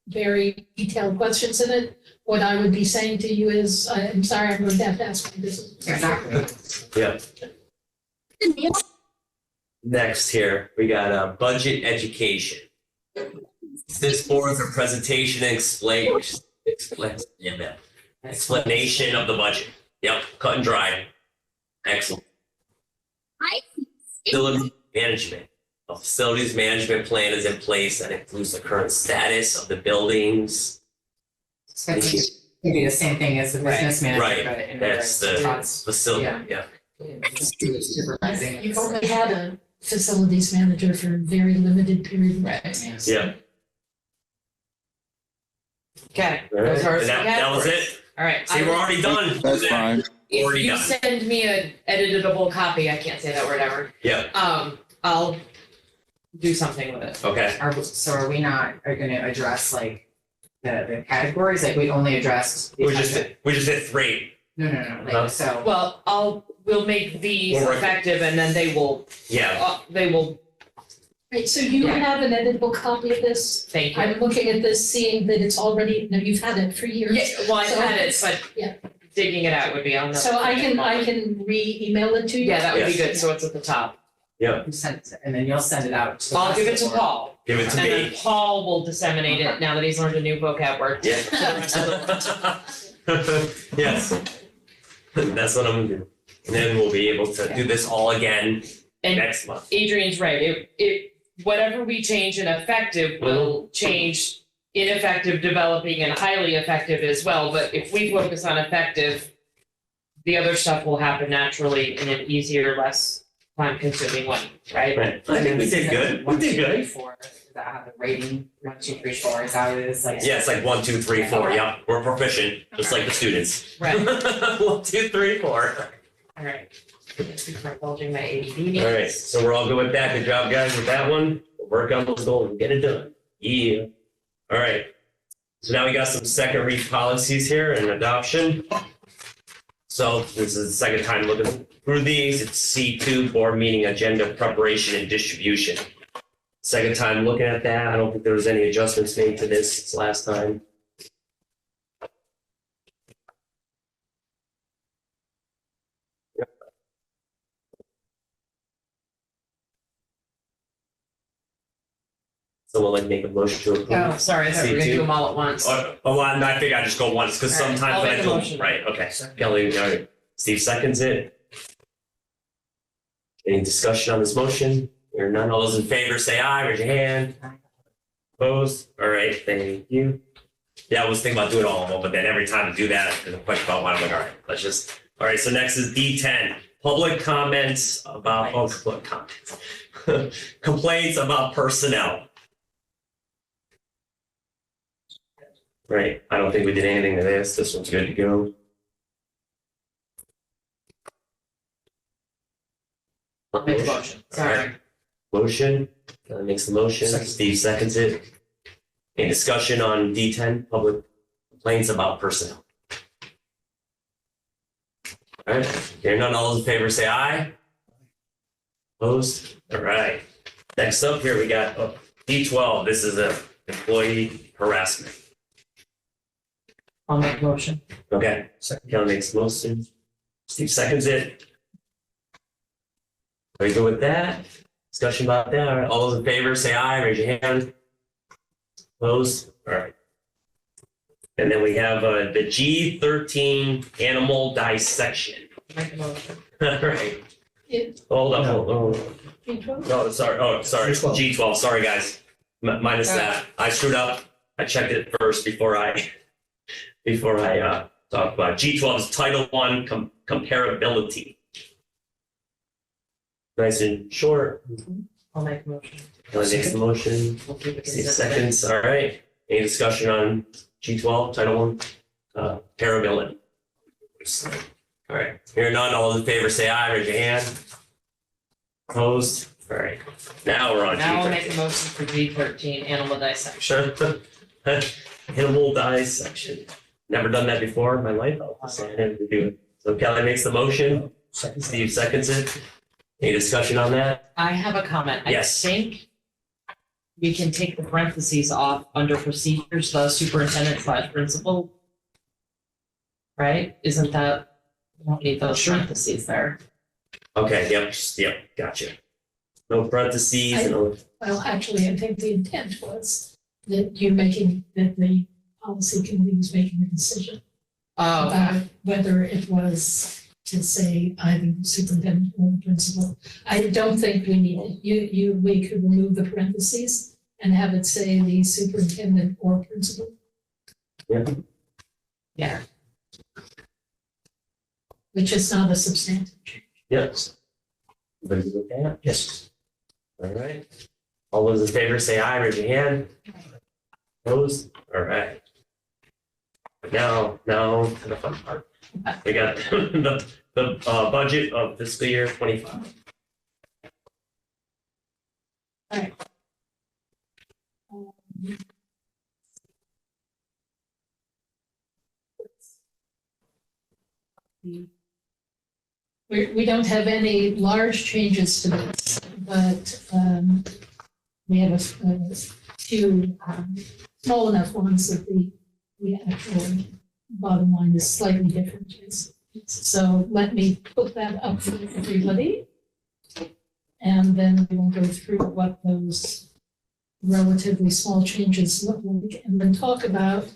S4: very detailed questions in it, what I would be saying to you is, I'm sorry, I'm going to have to ask my business.
S2: Exactly.
S1: Yeah. Next here, we got budget education. This board for presentation and explanation of the budget. Yep, cut and dry. Excellent. Facility management. A facilities management plan is in place that includes the current status of the buildings.
S2: So it could be the same thing as the business manager,
S1: Right,
S2: but in
S1: that's
S2: regards to
S1: the
S2: Todd's
S1: facility,
S2: Yeah.
S1: yeah.
S2: supervising.
S4: You've only had a facilities manager for a very limited period of time.
S2: Right.
S1: Yeah.
S3: Okay,
S1: All right.
S3: those are
S1: And that was it.
S3: All right.
S1: See, we're already done.
S10: That's fine.
S3: If
S1: already
S3: you
S1: done.
S3: send me an editable copy, I can't say that word ever.
S1: Yeah,
S3: I'll do something with it.
S1: okay.
S2: Are we not, gonna address like the categories, like we only addressed? the
S1: We just did 3.
S2: No,
S1: Huh?
S2: like, so,
S3: Well, we'll make these
S1: We'll work-
S3: effective and then they will,
S1: Yeah,
S4: Right, so you
S3: Yeah.
S4: have an editable copy of this.
S3: thank you.
S4: I'm looking at this, seeing that it's already, no, you've had it for years.
S3: Yeah, well, I
S4: So-
S3: had it, but
S4: Yeah.
S3: digging it out would be on the.
S4: So I can re-email it to you.
S3: Yeah, that would be
S1: Yes.
S3: good, so it's at the top.
S2: you send it, and then you'll send it out to the
S3: I'll
S2: rest
S3: give
S2: of
S3: it
S2: the
S3: to
S2: board.
S3: Paul,
S1: give it to
S3: and then
S1: me.
S3: Paul will disseminate it now that he's learned a new vocab word.
S1: Yeah.
S3: To the rest of the-
S1: Yes. That's what I'm gonna do. And then we'll be able to do this all again
S3: And
S1: next month.
S3: Adrian's right, whatever we change in effective will change ineffective, developing, and highly effective as well, but if we focus on effective, the other stuff will happen naturally in an easier, less time-consuming way, right?
S1: Right. I think we did good. We did good.
S2: 4, is that how the rating, 1, 2, 3, 4 is how it is, like.
S1: Yeah, it's like 1, 2, 3, 4. Yep, we're proficient, just like the students.
S3: Right.
S1: 1, 2, 3, 4.
S3: All right. Thank you for indulging my ADD needs.
S1: All right, so we're all good with that. Good job, guys, with that one. We'll work on those goals and get it done. Yeah. All right. So now we got some second read policies here and adoption. So this is the second time looking through these. It's C2, board meeting agenda preparation and distribution. Second time looking at that. I don't think there was any adjustments made to this since last time. Someone like make a motion to approve?
S2: Oh, sorry, I thought we were gonna do them all at once.
S1: Oh, well, I think I just go once, because
S2: All right,
S1: sometimes
S2: I'll
S1: when I
S2: make a
S1: do,
S2: motion.
S1: right, okay, Kelly, all right, Steve seconds it. Any discussion on this motion? Or none, all those in favor say aye, raise your hand. Opposed? All right, thank you. Yeah, I was thinking about doing all of them, but then every time I do that, there's a question about one, I'm like, all right, let's just, all right, so next is D10, public comments about, public comments. Complaints about personnel. Right, I don't think we did anything to this one's good to go.
S2: I'll make a motion, sorry.
S1: Motion, makes the motion,
S11: Second.
S1: Steve seconds it. Any discussion on D10, public complaints about personnel? All right, hearing none, all those in favor say aye. Opposed? All right. Next up here, we got D12, this is a employee harassment.
S3: I'll make a motion.
S1: Okay,
S11: Second.
S1: Kelly makes the motion, Steve seconds it. Are you good with that? Discussion about that? All right, all those in favor say aye, raise your hand. Opposed? All right. And then we have the G13 animal dissection.
S2: Make a motion.
S1: All right.
S4: It-
S1: Hold up,
S11: No.
S1: hold on.
S4: G12?
S1: No, sorry,
S11: G12.
S1: G12, sorry guys. Minus that. I screwed up. I checked it first before I talk about it. G12 is Title I comparability. Nice and short.
S2: I'll make a motion.
S1: Kelly makes the motion.
S2: We'll keep it
S1: Steve
S2: consistent.
S1: seconds, all right. Any discussion on G12, Title I, comparability? All right, hearing none, all in favor say aye, raise your hand. Opposed? All right, now we're on
S2: Now I'll make a
S1: G13.
S2: motion for G13, animal dissection.
S1: Animal dissection. Never done that before in my life. I'll say I didn't do it. So Kelly makes the motion,
S11: Second.
S1: Steve seconds it. Any discussion on that?
S3: I have a comment.
S1: Yes.
S3: I think we can take the parentheses off under procedures, the superintendent/principal. Right? Isn't that, we don't need those parentheses there.
S1: Okay, yep, gotcha. No parentheses and no.
S4: Well, actually, I think the intent was that the policy committee was making a decision
S2: Oh,
S4: about whether it was to say either the superintendent or the principal. I don't think we need it. We could remove the parentheses and have it say the superintendent or principal.
S2: yeah.
S4: Which is not a substantive change.
S1: Yes. Everybody good with that?
S11: Yes.
S1: All right. All those in favor say aye, raise your hand. Opposed? All right. Now to the fun part. We got the budget of fiscal year 25.
S4: We don't have any large changes to this, but we have a few small enough ones that the actual bottom line is slightly different. So let me put that up for everybody. And then we will go through what those relatively small changes look like, and then talk about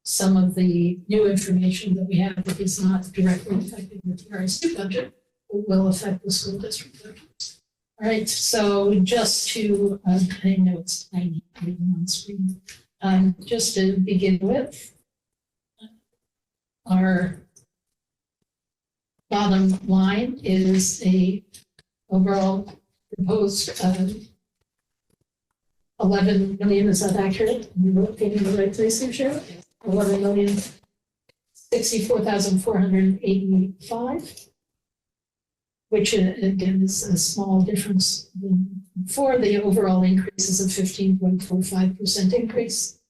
S4: some of the new information that we have that is not directly affecting the TRS2 budget, but will affect the school district budget. All right, so just to, I know it's tiny, even on screen. Just to begin with, our bottom line is a overall proposed 11 million, is that accurate? You looking in the right place here, Cheryl? 11,064,485, which again is a small difference for the overall increases of 15.45% increase.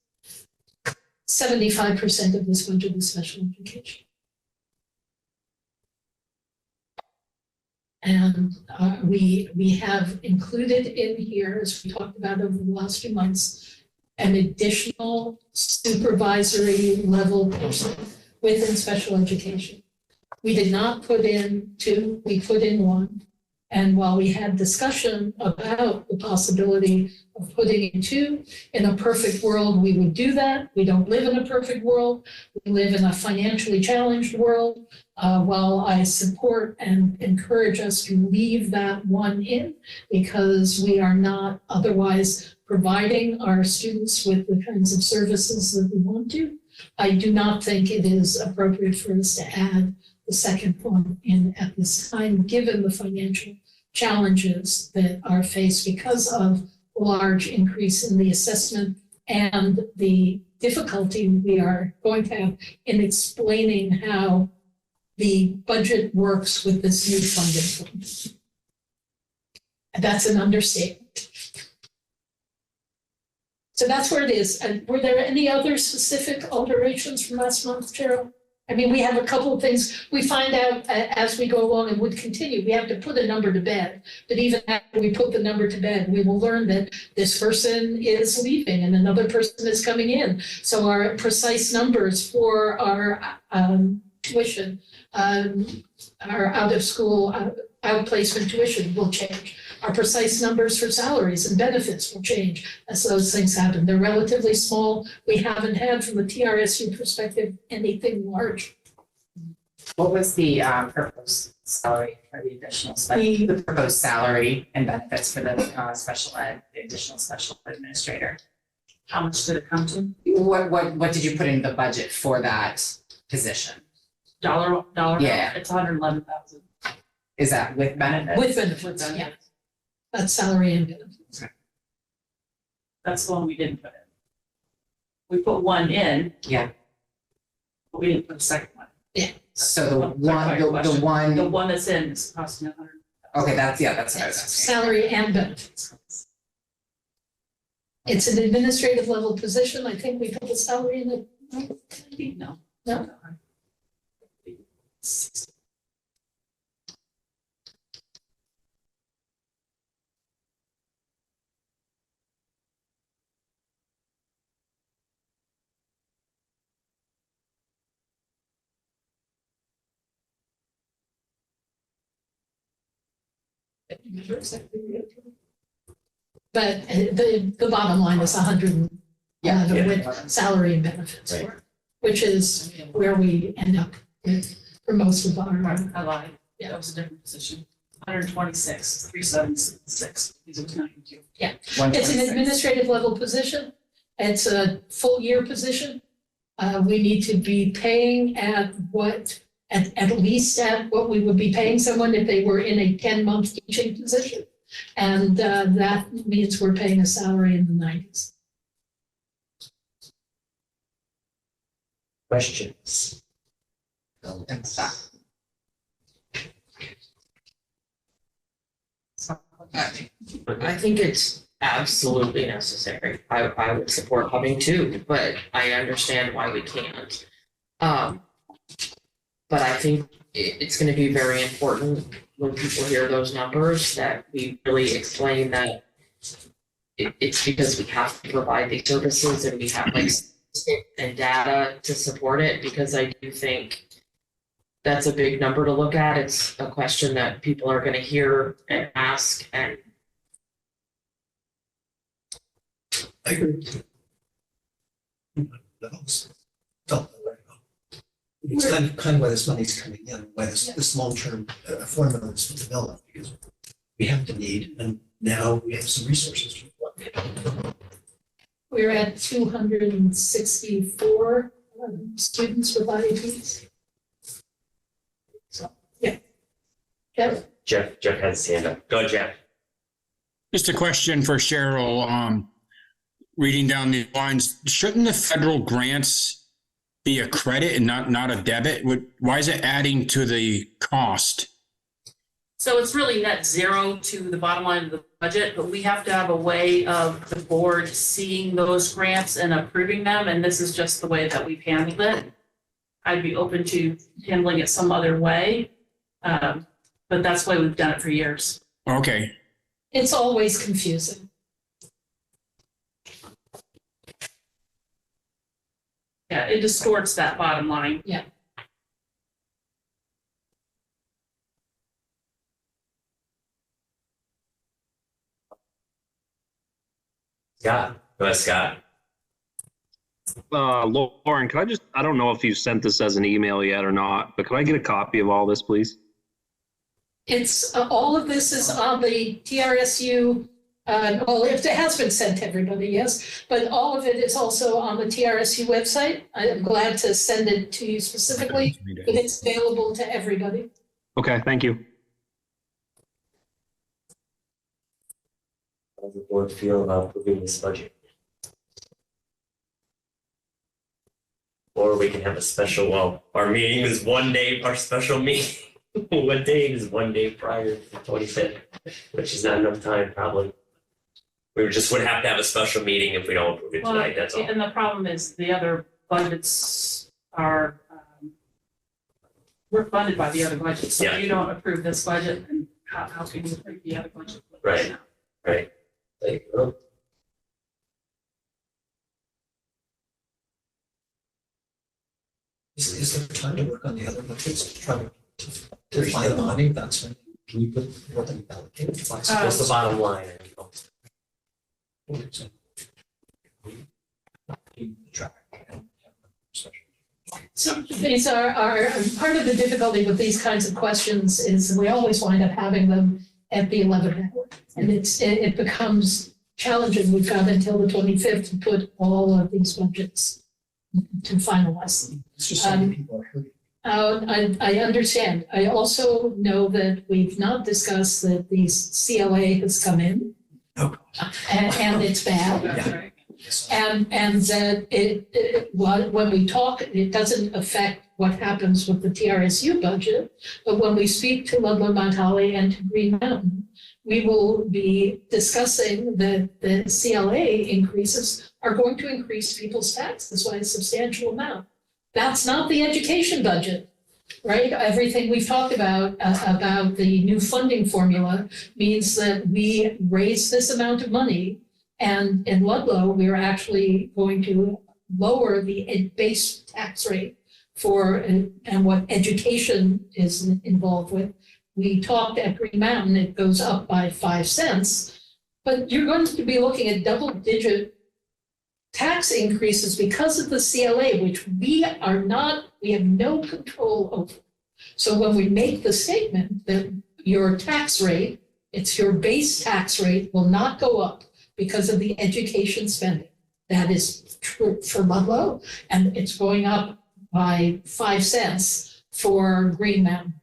S4: 75% of this budget is special education. And we have included in here, as we talked about over the last few months, an additional supervisory level person within special education. We did not put in two, we put in one. And while we had discussion about the possibility of putting in two, in a perfect world, we would do that. We don't live in a perfect world. We live in a financially challenged world. While I support and encourage us to leave that one in, because we are not otherwise providing our students with the kinds of services that we want to, I do not think it is appropriate for us to add the second one in at this time, given the financial challenges that are faced because of a large increase in the assessment and the difficulty we are going to have in explaining how the budget works with this new funding form. That's an understatement. So that's where it is. And were there any other specific alterations from last month, Cheryl? I mean, we have a couple of things we find out as we go along and would continue. We have to put a number to bed. But even after we put the number to bed, we will learn that this person is leaving and another person is coming in. So our precise numbers for our tuition, our out of school, outplacement tuition will change. Our precise numbers for salaries and benefits will change as those things happen. They're relatively small. We haven't had, from a TRSU perspective, anything large.
S2: What was the proposed salary for the additional, the proposed salary and benefits for the special ed, the additional special ed administrator?
S7: How much did it come to?
S2: What did you put in the budget for that position?
S7: Dollar?
S2: Yeah.
S7: It's 111,000.
S2: Is that with benefits?
S4: With benefits, yeah. That's salary and benefits.
S7: That's the one we didn't put in. We put one in.
S2: Yeah.
S7: But we didn't put a second one.
S2: So the
S7: The
S2: one,
S7: one that's in is costing 100.
S2: okay, that's what I was asking.
S4: Salary and benefits. It's an administrative level position. I think we put the salary in it.
S7: No.
S4: No? But the bottom line is 100 with salary and benefits,
S1: Right.
S4: which is where we end up with for most of our.
S7: I lied. Yeah, that was a different position. 126, 376. These are 92.
S4: It's an administrative level position. It's a full year position. We need to be paying at least at what we would be paying someone if they were in a 10-month teaching position. And that means we're paying a salary in the 90s.
S1: Questions?
S2: And stuff.
S3: I think it's absolutely necessary. I would support having two, but I understand why we can't. But I think it's gonna be very important when people hear those numbers that we really explain that it's because we have to provide these services and we have like statistics and data to support it, because I do think that's a big number to look at. It's a question that people are gonna hear and ask, and
S11: I agree. It's kind of why this money's coming in, why this long-term formula is developed, because we have the need, and now we have some resources to apply.
S4: We're at 264 students with IEPs. So, yeah. Kevin?
S1: Jeff has his hand up. Go, Jeff.
S12: Just a question for Cheryl. Reading down the lines, shouldn't the federal grants be a credit and not a debit? Why is it adding to the cost?
S7: So it's really net zero to the bottom line of the budget, but we have to have a way of the board seeing those grants and approving them, and this is just the way that we've handled it. I'd be open to handling it some other way, but that's the way we've done it for years.
S12: Okay.
S4: It's always confusing.
S7: Yeah, it distorts that bottom line.
S4: Yeah.
S1: Scott, go ahead, Scott.
S13: Lauren, I don't know if you sent this as an email yet or not, but can I get a copy of all this, please?
S4: It's, all of this is on the TRSU, well, it has been sent to everybody, yes, but all of it is also on the TRSU website. I am glad to send it to you specifically, but it's available to everybody.
S13: Okay, thank you.
S1: How does the board feel about approving this budget? Or we can have a special, well, our meeting is one day, our special meeting. What day is one day prior to the 25th, which is not enough time, probably. We just would have to have a special meeting if we don't approve it tonight, that's all.
S7: And the problem is the other budgets are, we're funded by the other budgets. So
S1: Yeah.
S7: if you don't approve this budget, then how can you approve the other budget?
S1: Right. Right. There you go.
S11: Is there time to work on the other budgets, to try to find the money, that's when, can you put what they allocated?
S1: What's the bottom line?
S4: So these are part of the difficulty with these kinds of questions is we always wind up having them at the 11th hour. And it becomes challenging. We've got until the 25th to put all of these budgets to finalize them.
S11: It's just so many people are hurting.
S4: I understand. I also know that we've not discussed that the CLA has come in.
S11: Oh.
S4: And it's bad.
S7: That's right.
S11: Yes.
S4: And that when we talk, it doesn't affect what happens with the TRSU budget. But when we speak to Ludlow Mount Holly and to Green Mountain, we will be discussing that the CLA increases are going to increase people's taxes by a substantial amount. That's not the education budget, right? Everything we've talked about the new funding formula means that we raise this amount of money. And in Ludlow, we're actually going to lower the base tax rate for, and what education is involved with. We talked at Green Mountain, it goes up by 5 cents, but you're going to be looking at double-digit tax increases because of the CLA, which we have no control over. So when we make the statement that your tax rate, it's your base tax rate will not go up because of the education spending. That is true for Ludlow, and it's going up by 5 cents for Green Mountain.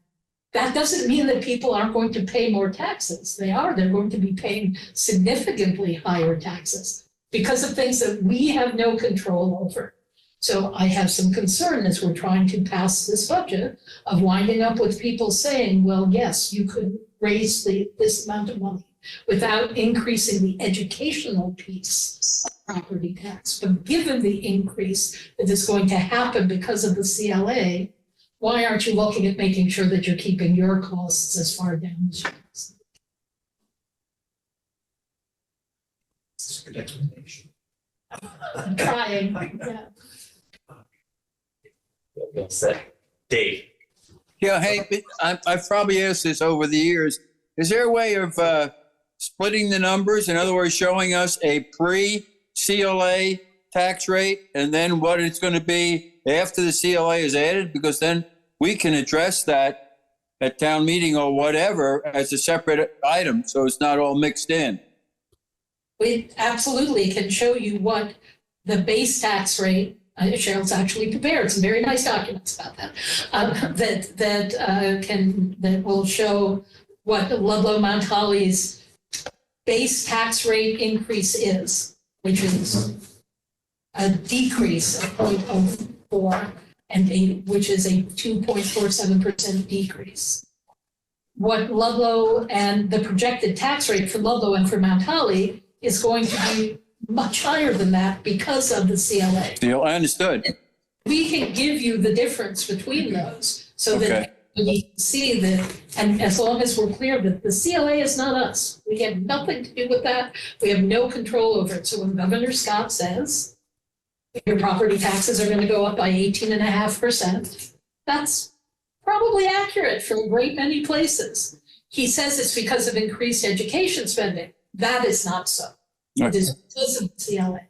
S4: That doesn't mean that people aren't going to pay more taxes. They are. They're going to be paying significantly higher taxes because of things that we have no control over. So I have some concern as we're trying to pass this budget of winding up with people saying, well, yes, you could raise this amount of money without increasing the educational piece of property tax. But given the increase that is going to happen because of the CLA, why aren't you looking at making sure that you're keeping your costs as far down as you can?
S11: It's a good explanation.
S4: I'm trying, yeah.
S1: Well said. Dave.
S10: Yeah, hey, I've probably asked this over the years. Is there a way of splitting the numbers? In other words, showing us a pre-CLA tax rate and then what it's going to be after the CLA is added? Because then we can address that at town meeting or whatever as a separate item, so it's not all mixed in.
S4: We absolutely can show you what the base tax rate, Cheryl's actually prepared some very nice documents about that, that will show what Ludlow Mount Holly's base tax rate increase is, which is a decrease of 0.04 which is a 2.47% decrease. What Ludlow and the projected tax rate for Ludlow and for Mount Holly is going to be much higher than that because of the CLA.
S10: I understood.
S4: We can give you the difference between those so that you can see that, and as long as we're clear that the CLA is not us, we have nothing to do with that. We have no control over it. So when Governor Scott says your property taxes are going to go up by 18.5%, that's probably accurate for a great many places. He says it's because of increased education spending. That is not so. It is because of CLA.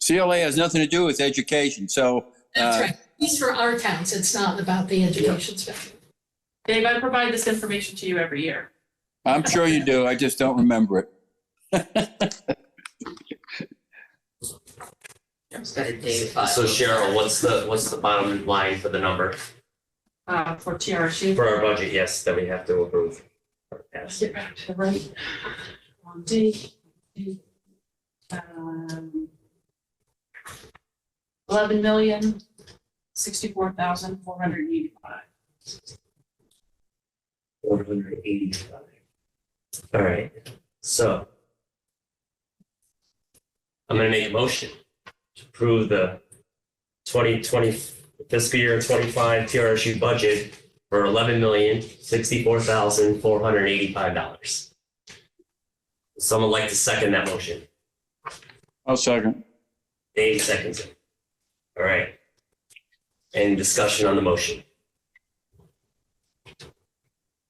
S10: CLA has nothing to do with education, so.
S4: That's right. At least for our towns, it's not about the education spectrum.
S7: Dave, I provide this information to you every year.
S10: I'm sure you do, I just don't remember it.
S3: It's got a date file.
S1: So Cheryl, what's the bottom line for the number
S7: For TRC.
S1: for our budget? Yes, that we have to approve. Yes.
S7: Get back to the right. On D. 11,064,485.
S1: 485. All right, so I'm gonna make a motion to approve the 2020 fiscal year 25 TRSU budget for $11,064,485. Someone like to second that motion?
S10: I'll second.
S1: Dave seconds it. All right. Any discussion on the motion?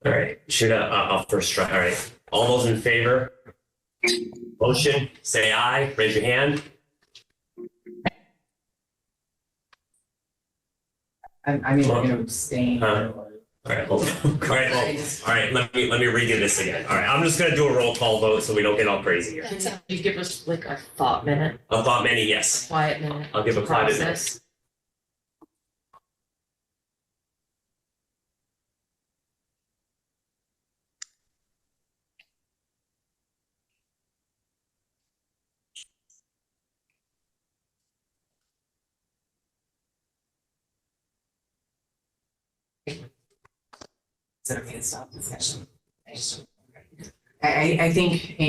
S1: All right, I'll first try. All right, all those in favor? Motion, say aye, raise your hand.
S2: I mean, we're gonna abstain.
S1: All right, hold on. All right, let me redo this again. All right, I'm just gonna do a roll call vote so we don't get all crazy here.
S3: Can you give us like a thought minute,
S1: A thought minute, yes.
S3: quiet minute?
S1: I'll give a quiet minute.
S3: Process.
S2: Is it okay to stop discussion? I think,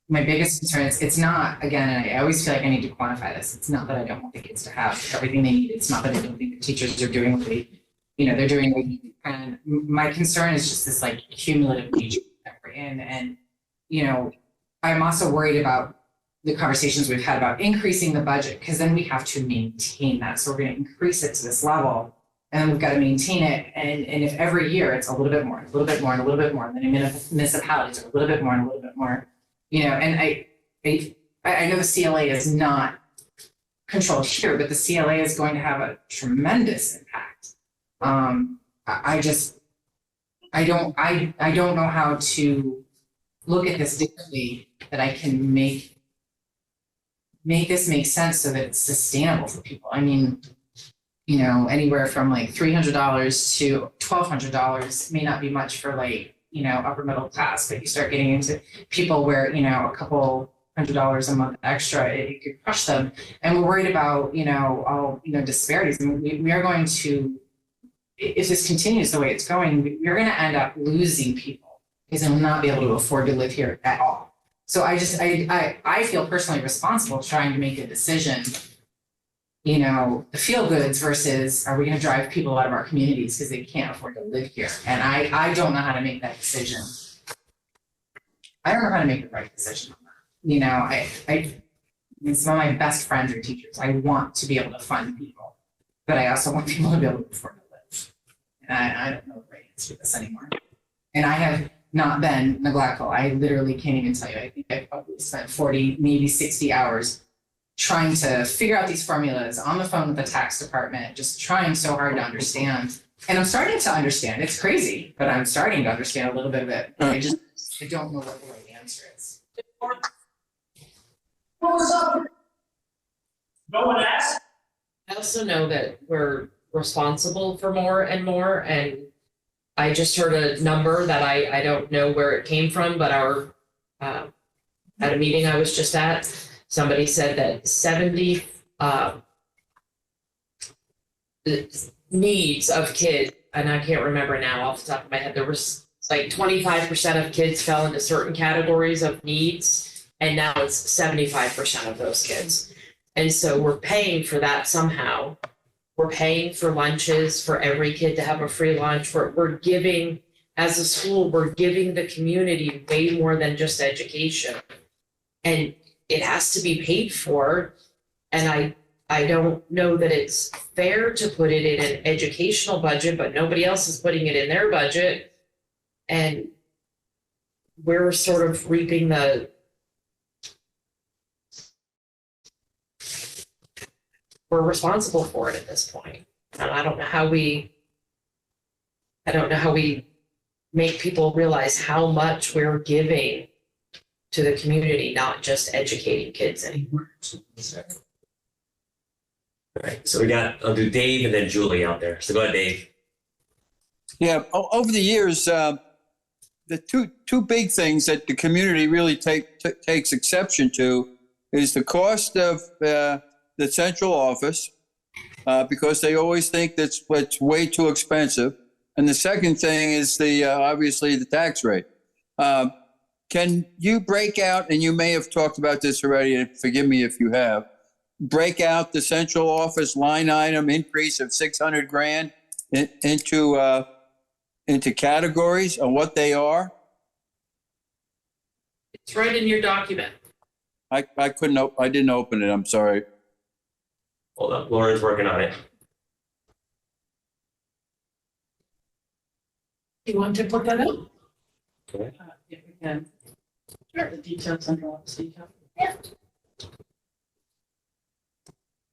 S2: my biggest concern is, it's not, again, and I always feel like I need to quantify this. It's not that I don't want the kids to have everything they need. It's not that I don't think the teachers are doing what they, they're doing what they need. And my concern is just this like cumulative nature that we're in. And, I'm also worried about the conversations we've had about increasing the budget, because then we have to maintain that. So we're going to increase it to this level. And then we've got to maintain it. And if every year it's a little bit more, a little bit more, and a little bit more, and then municipalities are a little bit more and a little bit more, and I know the CLA is not controlled here, but the CLA is going to have a tremendous impact. I don't know how to look at this differently, that I can make this make sense so that it's sustainable for people. I mean, anywhere from like $300 to $1,200 may not be much for like, upper middle class, but you start getting into people where, a couple $100 a month extra, it could crush them. And we're worried about, all, disparities. I mean, we are going to, if this continues the way it's going, we're going to end up losing people because they will not be able to afford to live here at all. So I feel personally responsible trying to make a decision, the feel goods versus are we going to drive people out of our communities because they can't afford to live here? And I don't know how to make that decision. I don't know how to make the right decision on that. Some of my best friends are teachers. I want to be able to fund people, but I also want people to be able to afford to live. And I don't know the right answer to this anymore. And I have not been neglectful. I literally can't even tell you. I think I've probably spent 40, maybe 60 hours trying to figure out these formulas on the phone with the tax department, just trying so hard to understand. And I'm starting to understand. It's crazy, but I'm starting to understand a little bit of it. I don't know what the right answer is.
S3: No one asked. I also know that we're responsible for more and more, and I just heard a number that I don't know where it came from, but at a meeting I was just at, somebody said that 70 needs of kids, and I can't remember now off the top of my head, there was like 25% of kids fell into certain categories of needs, and now it's 75% of those kids. And so we're paying for that somehow. We're paying for lunches for every kid to have a free lunch. We're giving, as a school, we're giving the community way more than just education. And it has to be paid for. And I don't know that it's fair to put it in an educational budget, but nobody else is putting it in their budget. And we're sort of reaping the we're responsible for it at this point. And I don't know how we make people realize how much we're giving to the community, not just educating kids anymore.
S1: All right, so I'll do Dave and then Julie out there. So go ahead, Dave.
S10: Yeah, over the years, the two big things that the community really takes exception to is the cost of the central office, because they always think that's way too expensive. And the second thing is obviously the tax rate. Can you break out, and you may have talked about this already, and forgive me if you have, break out the central office line item increase of 600 grand into categories of what they are?
S3: It's right in your document.
S10: I didn't open it. I'm sorry.
S1: Hold up, Lauren's working on it.
S4: You want to put that up?
S1: Okay.
S7: Yeah, we can. Sure. The details, central office detail.
S4: Yeah.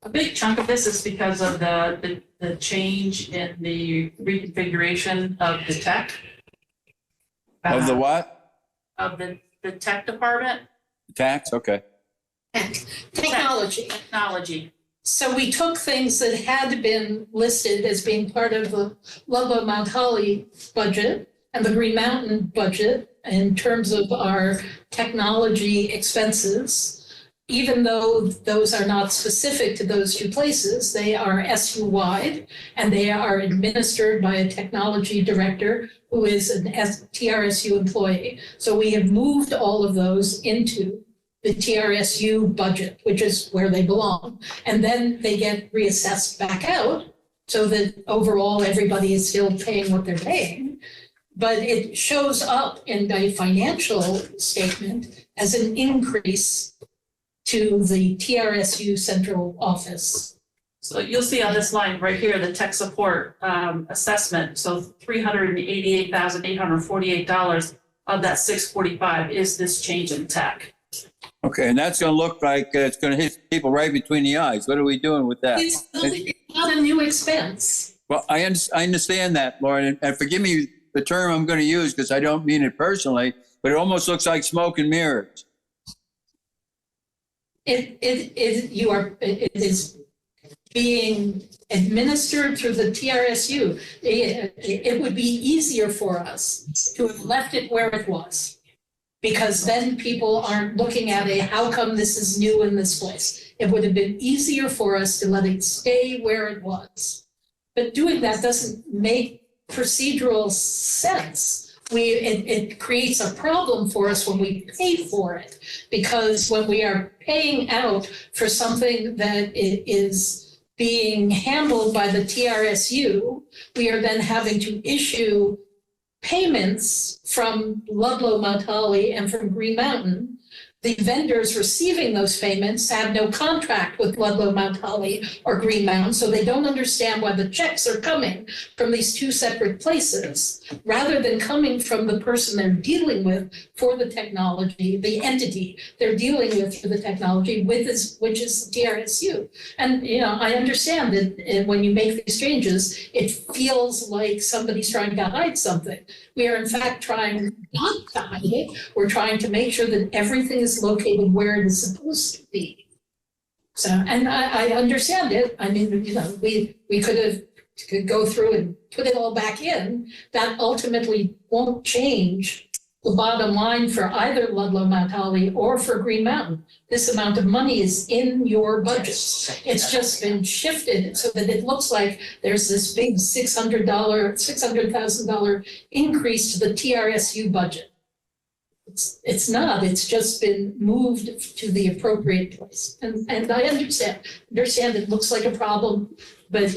S7: A big chunk of this is because of the change in the reconfiguration of the tech.
S10: Of the what?
S7: Of the tech department.
S10: Tax? Okay.
S4: Technology.
S7: Technology.
S4: So we took things that had been listed as being part of the Ludlow Mount Holly budget and the Green Mountain budget in terms of our technology expenses. Even though those are not specific to those two places, they are SU-wide, and they are administered by a technology director who is an TRSU employee. So we have moved all of those into the TRSU budget, which is where they belong. And then they get reassessed back out so that overall everybody is still paying what they're paying. But it shows up in a financial statement as an increase to the TRSU central office.
S7: So you'll see on this line right here, the tech support assessment. So $388,848 of that $645 is this change in tech.
S10: Okay, and that's going to look like it's going to hit people right between the eyes. What are we doing with that?
S4: It's not a new expense.
S10: Well, I understand that, Lauren, and forgive me the term I'm going to use because I don't mean it personally, but it almost looks like smoke and mirrors.
S4: It is being administered through the TRSU. It would be easier for us to have left it where it was, because then people aren't looking at how come this is new in this place. It would have been easier for us to let it stay where it was. But doing that doesn't make procedural sense. It creates a problem for us when we pay for it, because when we are paying out for something that is being handled by the TRSU, we are then having to issue payments from Ludlow Mount Holly and from Green Mountain. The vendors receiving those payments have no contract with Ludlow Mount Holly or Green Mountain, so they don't understand why the checks are coming from these two separate places, rather than coming from the person they're dealing with for the technology, the entity they're dealing with for the technology, which is the TRSU. And I understand that when you make these changes, it feels like somebody's trying to hide something. We are in fact trying not to hide it. We're trying to make sure that everything is located where it is supposed to be. So, and I understand it. I mean, we could go through and put it all back in. That ultimately won't change the bottom line for either Ludlow Mount Holly or for Green Mountain. This amount of money is in your budget. It's just been shifted so that it looks like there's this big $600,000 increase to the TRSU budget. It's not. It's just been moved to the appropriate place. And I understand it looks like a problem, but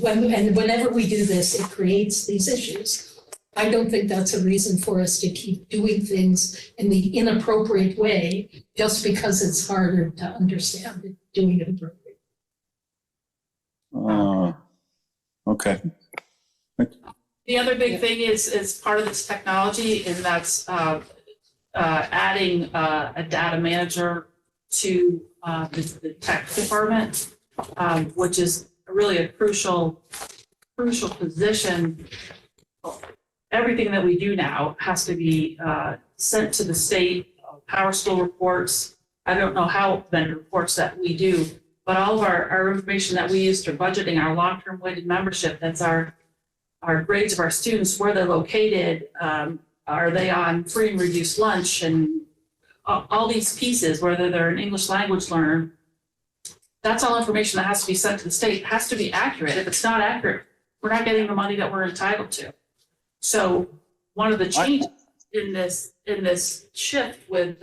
S4: whenever we do this, it creates these issues. I don't think that's a reason for us to keep doing things in the inappropriate way just because it's harder to understand doing it appropriately.
S10: Okay.
S7: The other big thing is part of this technology, and that's adding a data manager to the tech department. which is really a crucial position. Everything that we do now has to be sent to the state, Power School reports. I don't know how many reports that we do, but all of our information that we use for budgeting, our long-term weighted membership, that's our grades of our students, where they're located, are they on free and reduced lunch, and all these pieces, whether they're an English language learner, that's all information that has to be sent to the state, has to be accurate. If it's not accurate, we're not getting the money that we're entitled to. So one of the changes in this shift with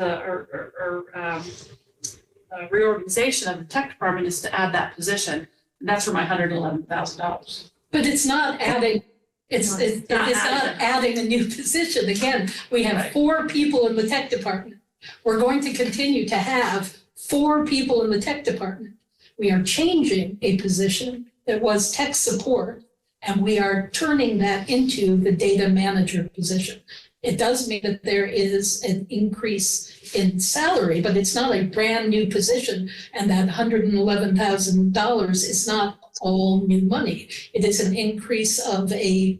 S7: reorganization of the tech department is to add that position. And that's for my $111,000.
S4: But it's not adding, it's not adding a new position. Again, we have 4 people in the tech department. We're going to continue to have 4 people in the tech department. We are changing a position that was tech support, and we are turning that into the data manager position. It does mean that there is an increase in salary, but it's not a brand new position. And that $111,000 is not all new money. It is an increase of I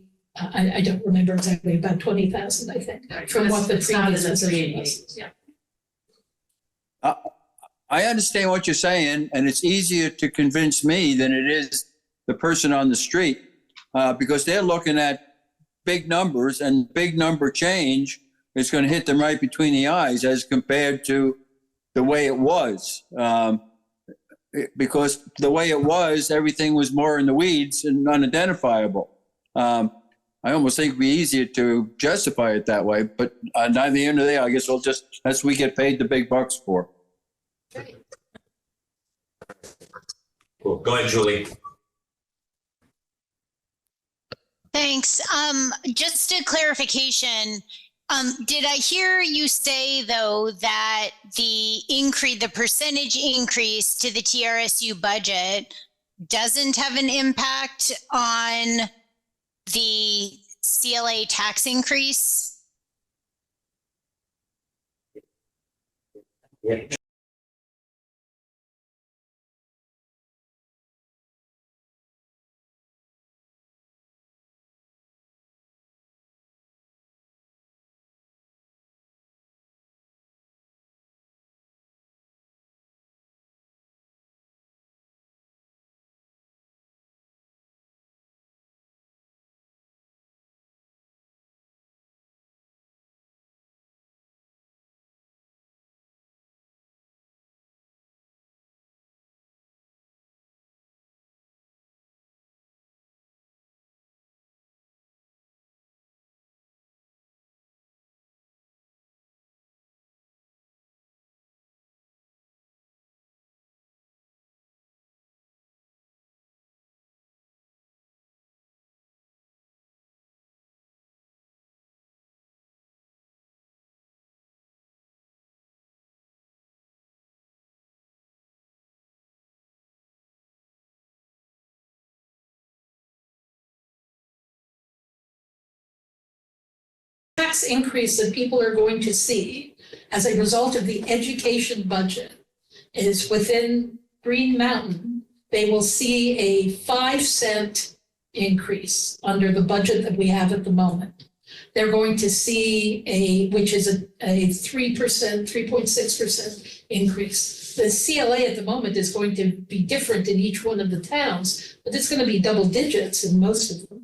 S4: don't remember exactly, about 20,000, I think, from what the previous position was.
S7: Yeah.
S10: I understand what you're saying, and it's easier to convince me than it is the person on the street, because they're looking at big numbers, and big number change is going to hit them right between the eyes as compared to the way it was. Because the way it was, everything was more in the weeds and unidentifiable. I almost think it'd be easier to justify it that way, but at the end of the day, I guess that's what we get paid the big bucks for.
S1: Cool. Go ahead, Julie.
S9: Thanks. Just a clarification. Did I hear you say, though, that the percentage increase to the TRSU budget doesn't have an impact on the CLA tax increase?
S1: Yeah.
S4: Tax increase that people are going to see as a result of the education budget is within Green Mountain. They will see a 5-cent increase under the budget that we have at the moment. They're going to see which is a 3%, 3.6% increase. The CLA at the moment is going to be different in each one of the towns, but it's going to be double digits in most of them.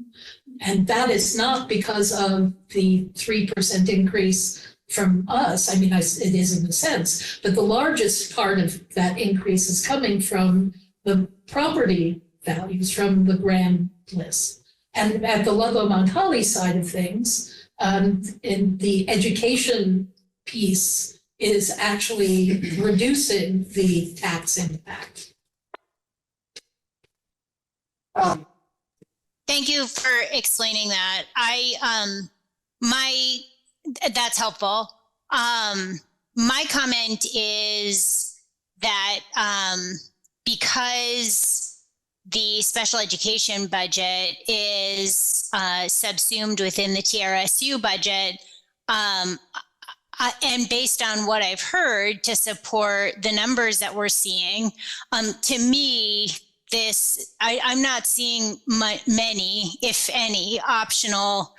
S4: And that is not because of the 3% increase from us. I mean, it is in a sense, but the largest part of that increase is coming from the property values from the grand list. And at the Ludlow Mount Holly side of things, in the education piece is actually reducing the tax impact.
S9: Thank you for explaining that. That's helpful. My comment is that because the special education budget is subsumed within the TRSU budget, and based on what I've heard to support the numbers that we're seeing, to me, I'm not seeing many, if any, optional,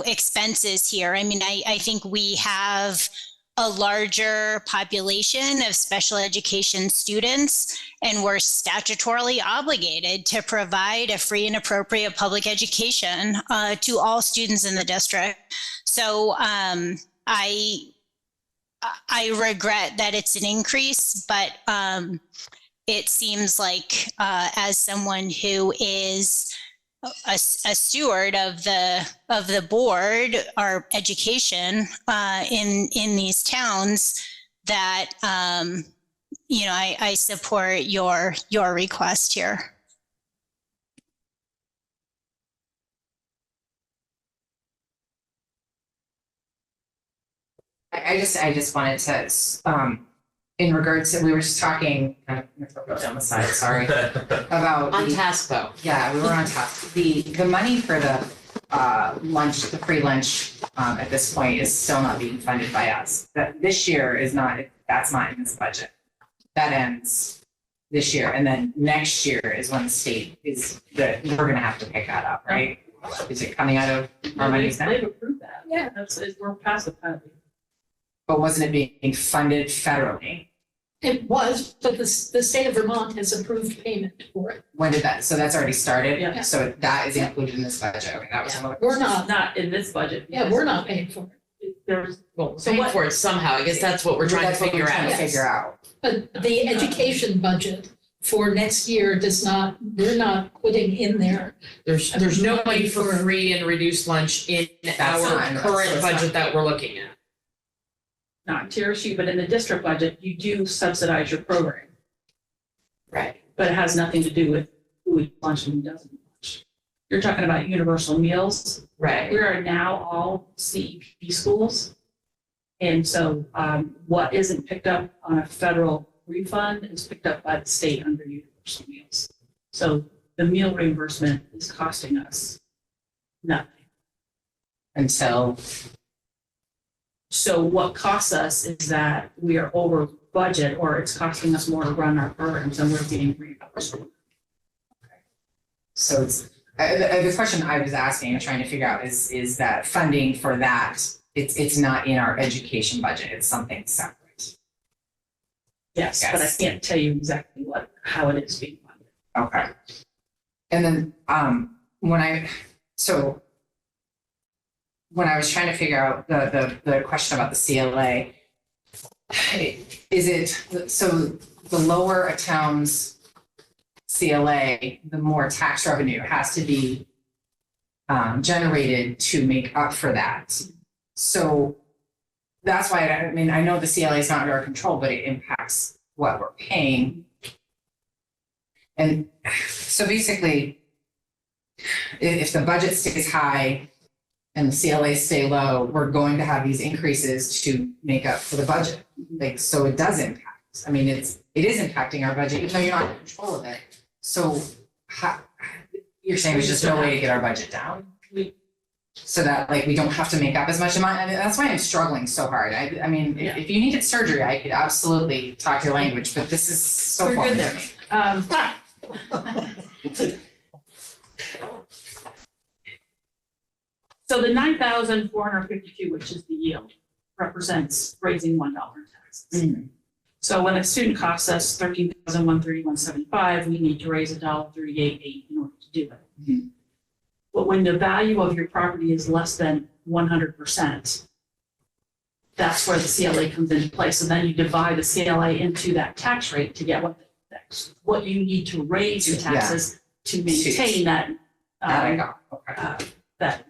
S9: expenses here. I mean, I think we have a larger population of special education students, and we're statutorily obligated to provide a free and appropriate public education to all students in the district. So I regret that it's an increase, but it seems like as someone who is a steward of the board, our education in these towns, that I support your request here.
S2: I just wanted to, in regards to, we were just talking, kind of go down the side, sorry, about.
S3: On task though.
S2: Yeah, we were on task. The money for the lunch, the free lunch, at this point is still not being funded by us. That this year is not, that's not in this budget. That ends this year, and then next year is when the state is, that we're gonna have to pick that up, right? Is it coming out of our money now?
S7: They've approved that. Yeah. We're past the penalty.
S2: But wasn't it being funded federally?
S4: It was, but the state of Vermont has approved payment for it.
S2: When did that, so that's already started?
S7: Yeah.
S2: So that is included in this budget, okay, that was another.
S4: We're not,
S7: Not in this budget.
S4: yeah, we're not paying for it.
S7: There's,
S3: So paying for it somehow, I guess that's what we're trying to
S2: That's what we're
S3: figure
S2: trying to
S3: out.
S2: figure out.
S4: But the education budget for next year does not, we're not putting in there.
S3: There's no money for free and reduced lunch in
S2: That's
S3: our
S2: fine, so
S3: current
S2: it's
S3: budget
S2: not-
S3: that we're looking at.
S7: not tier sheet, but in the district budget, you do subsidize your program.
S3: Right.
S7: But it has nothing to do with who eats lunch and who doesn't eat lunch. You're talking about universal meals.
S3: Right.
S7: We are now all CEP schools. And so what isn't picked up on a federal refund is picked up by the state under universal meals. So the meal reimbursement is costing us nothing.
S2: Until,
S7: So what costs us is that we are over budget, or it's costing us more to run our programs and we're being reimbursed.
S2: so it's, the question I was asking and trying to figure out is that funding for that, it's not in our education budget, it's something separate.
S7: Yes, but I
S2: Yes.
S7: can't tell you exactly how it is being funded.
S2: Okay. And then, when I was trying to figure out the question about the CLA, is it, so the lower a town's CLA, the more tax revenue has to be generated to make up for that. So that's why, I mean, I know the CLA is not under our control, but it impacts what we're paying. And so basically, if the budget stays high and the CLAs stay low, we're going to have these increases to make up for the budget. Like, so it does impact. I mean, it is impacting our budget, even though you're not in control of it. So you're saying there's just no way to get our budget down? So that like we don't have to make up as much amount. I mean, that's why I'm struggling so hard. I mean, if you needed surgery, I could absolutely talk your language, but this is so
S7: We're
S2: foreign
S7: good
S2: to
S7: there.
S2: me.
S7: So the 9,452, which is the yield, represents raising $1 in taxes.
S2: Mhm.
S7: So when a student costs us $13,131.75, we need to raise $1.38 in order to do it.
S2: Mhm.
S7: But when the value of your property is less than 100%, that's where the CLA comes into play. So then you divide the CLA into that tax rate to get what you need to raise your taxes to maintain that.
S2: That I got, okay.
S7: That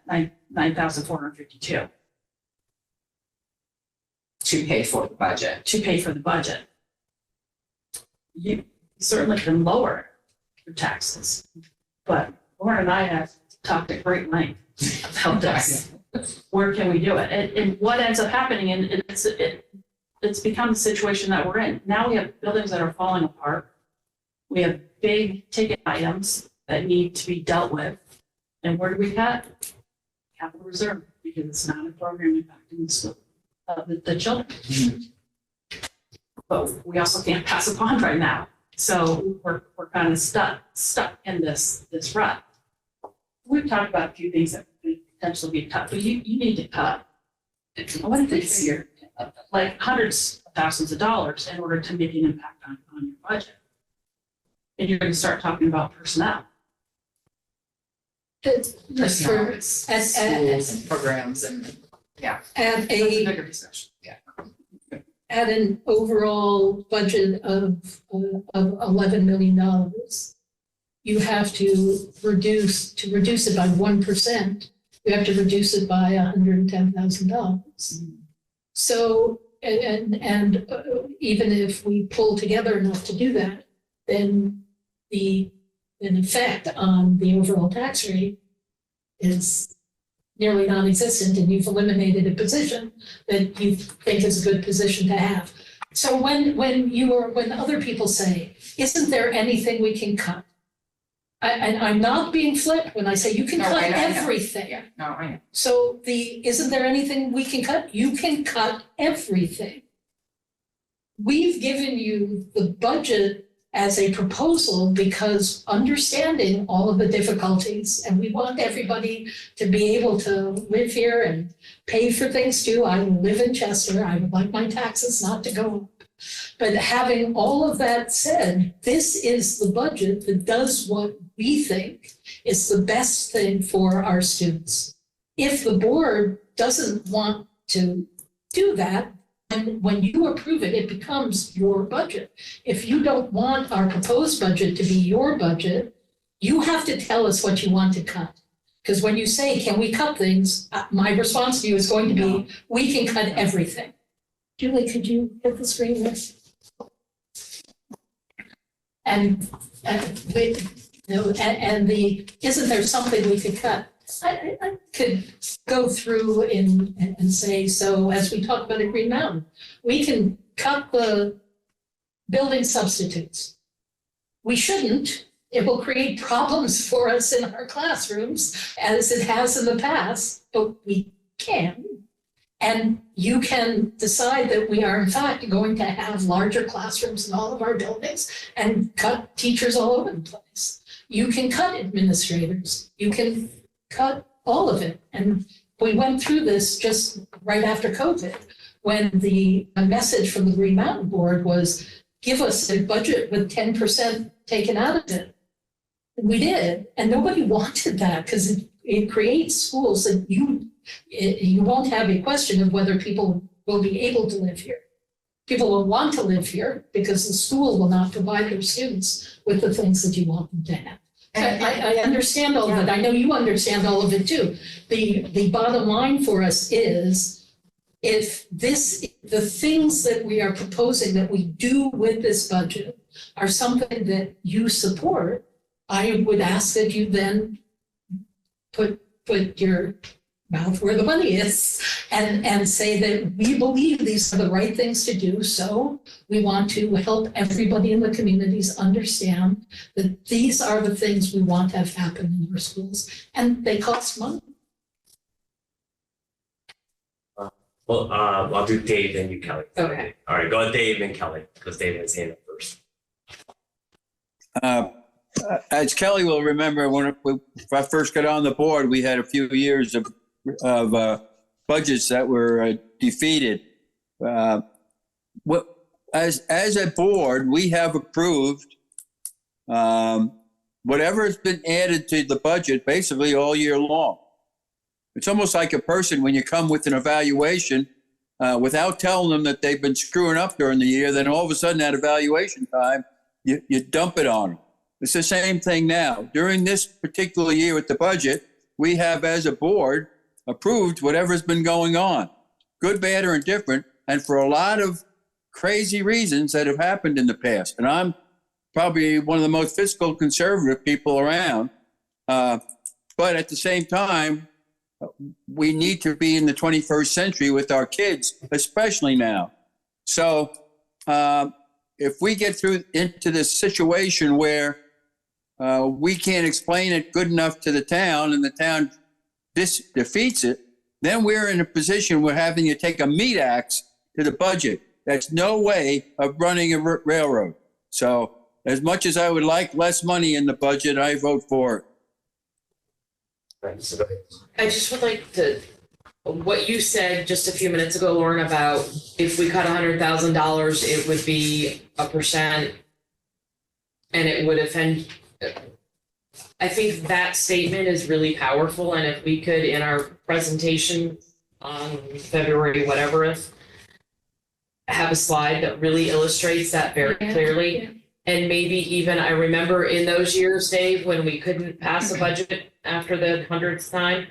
S7: 9,452
S2: To pay for the budget.
S7: to pay for the budget. You certainly can lower your taxes, but Lauren and I have talked at great length about this. Where can we do it? And what ends up happening, and it's become the situation that we're in. Now we have buildings that are falling apart. We have big ticket items that need to be dealt with. And where do we cut? Capital reserve. because it's not a program impacting the school, the children. But we also can't pass a bond right now. So we're kind of stuck in this rut. We've talked about a few things that could potentially be cut, but you need to cut. What did they figure? Like hundreds of thousands of dollars in order to make an impact on your budget. And you're going to start talking about personnel.
S2: Personnel, schools and programs and, yeah.
S4: At
S2: That's a
S4: a,
S2: bigger discussion, yeah.
S4: at an overall budget of $11 million, you have to reduce it by 1%, you have to reduce it by $110,000. So, and even if we pull together enough to do that, then the effect on the overall tax rate is nearly non-existent, and you've eliminated a position that you think is a good position to have. So when other people say, isn't there anything we can cut? And I'm not being flip when I say you can
S2: No,
S4: cut
S2: I know.
S4: everything.
S2: Yeah, no, I know.
S4: So isn't there anything we can cut? You can cut everything. We've given you the budget as a proposal because understanding all of the difficulties, and we want everybody to be able to live here and pay for things too. I live in Chester. I would like my taxes not to go up. But having all of that said, this is the budget that does what we think is the best thing for our students. If the board doesn't want to do that, and when you approve it, it becomes your budget. If you don't want our proposed budget to be your budget, you have to tell us what you want to cut. Because when you say, can we cut things? My response to you is going to be, we can cut everything. Julie, could you hit the screen there? And isn't there something we could cut? I could go through and say, so as we talked about at Green Mountain, we can cut the building substitutes. We shouldn't. It will create problems for us in our classrooms as it has in the past, but we can. And you can decide that we are in fact going to have larger classrooms in all of our buildings and cut teachers all over the place. You can cut administrators. You can cut all of it. And we went through this just right after COVID, when the message from the Green Mountain Board was, give us a budget with 10% taken out of it. And we did, and nobody wanted that because it creates schools that you won't have a question of whether people will be able to live here. People will want to live here because the school will not provide their students with the things that you want them to have. I understand all of it. I know you understand all of it too. The bottom line for us is, if the things that we are proposing that we do with this budget are something that you support, I would ask that you then put your mouth where the money is and say that we believe these are the right things to do. So we want to help everybody in the communities understand that these are the things we want to have happen in our schools, and they cost money.
S1: Well, I'll do Dave and you, Kelly.
S2: Okay.
S1: All right, go with Dave and Kelly, because Dave has his hand up first.
S10: As Kelly will remember, when I first got on the board, we had a few years of budgets that were defeated. As a board, we have approved whatever has been added to the budget basically all year long. It's almost like a person when you come with an evaluation without telling them that they've been screwing up during the year, then all of a sudden at evaluation time, you dump it on them. It's the same thing now. During this particular year with the budget, we have, as a board, approved whatever's been going on, good, bad, or indifferent, and for a lot of crazy reasons that have happened in the past. And I'm probably one of the most fiscal conservative people around. But at the same time, we need to be in the 21st century with our kids, especially now. So if we get through into this situation where we can't explain it good enough to the town and the town defeats it, then we're in a position where having to take a meat axe to the budget. That's no way of running a railroad. So as much as I would like less money in the budget, I vote for it.
S1: Right, so go ahead.
S3: I just would like to, what you said just a few minutes ago, Lauren, about if we cut $100,000, it would be 1%. And it would offend. I think that statement is really powerful, and if we could, in our presentation on February, whatever, have a slide that really illustrates that very clearly. And maybe even, I remember in those years, Dave, when we couldn't pass a budget after the 100th time.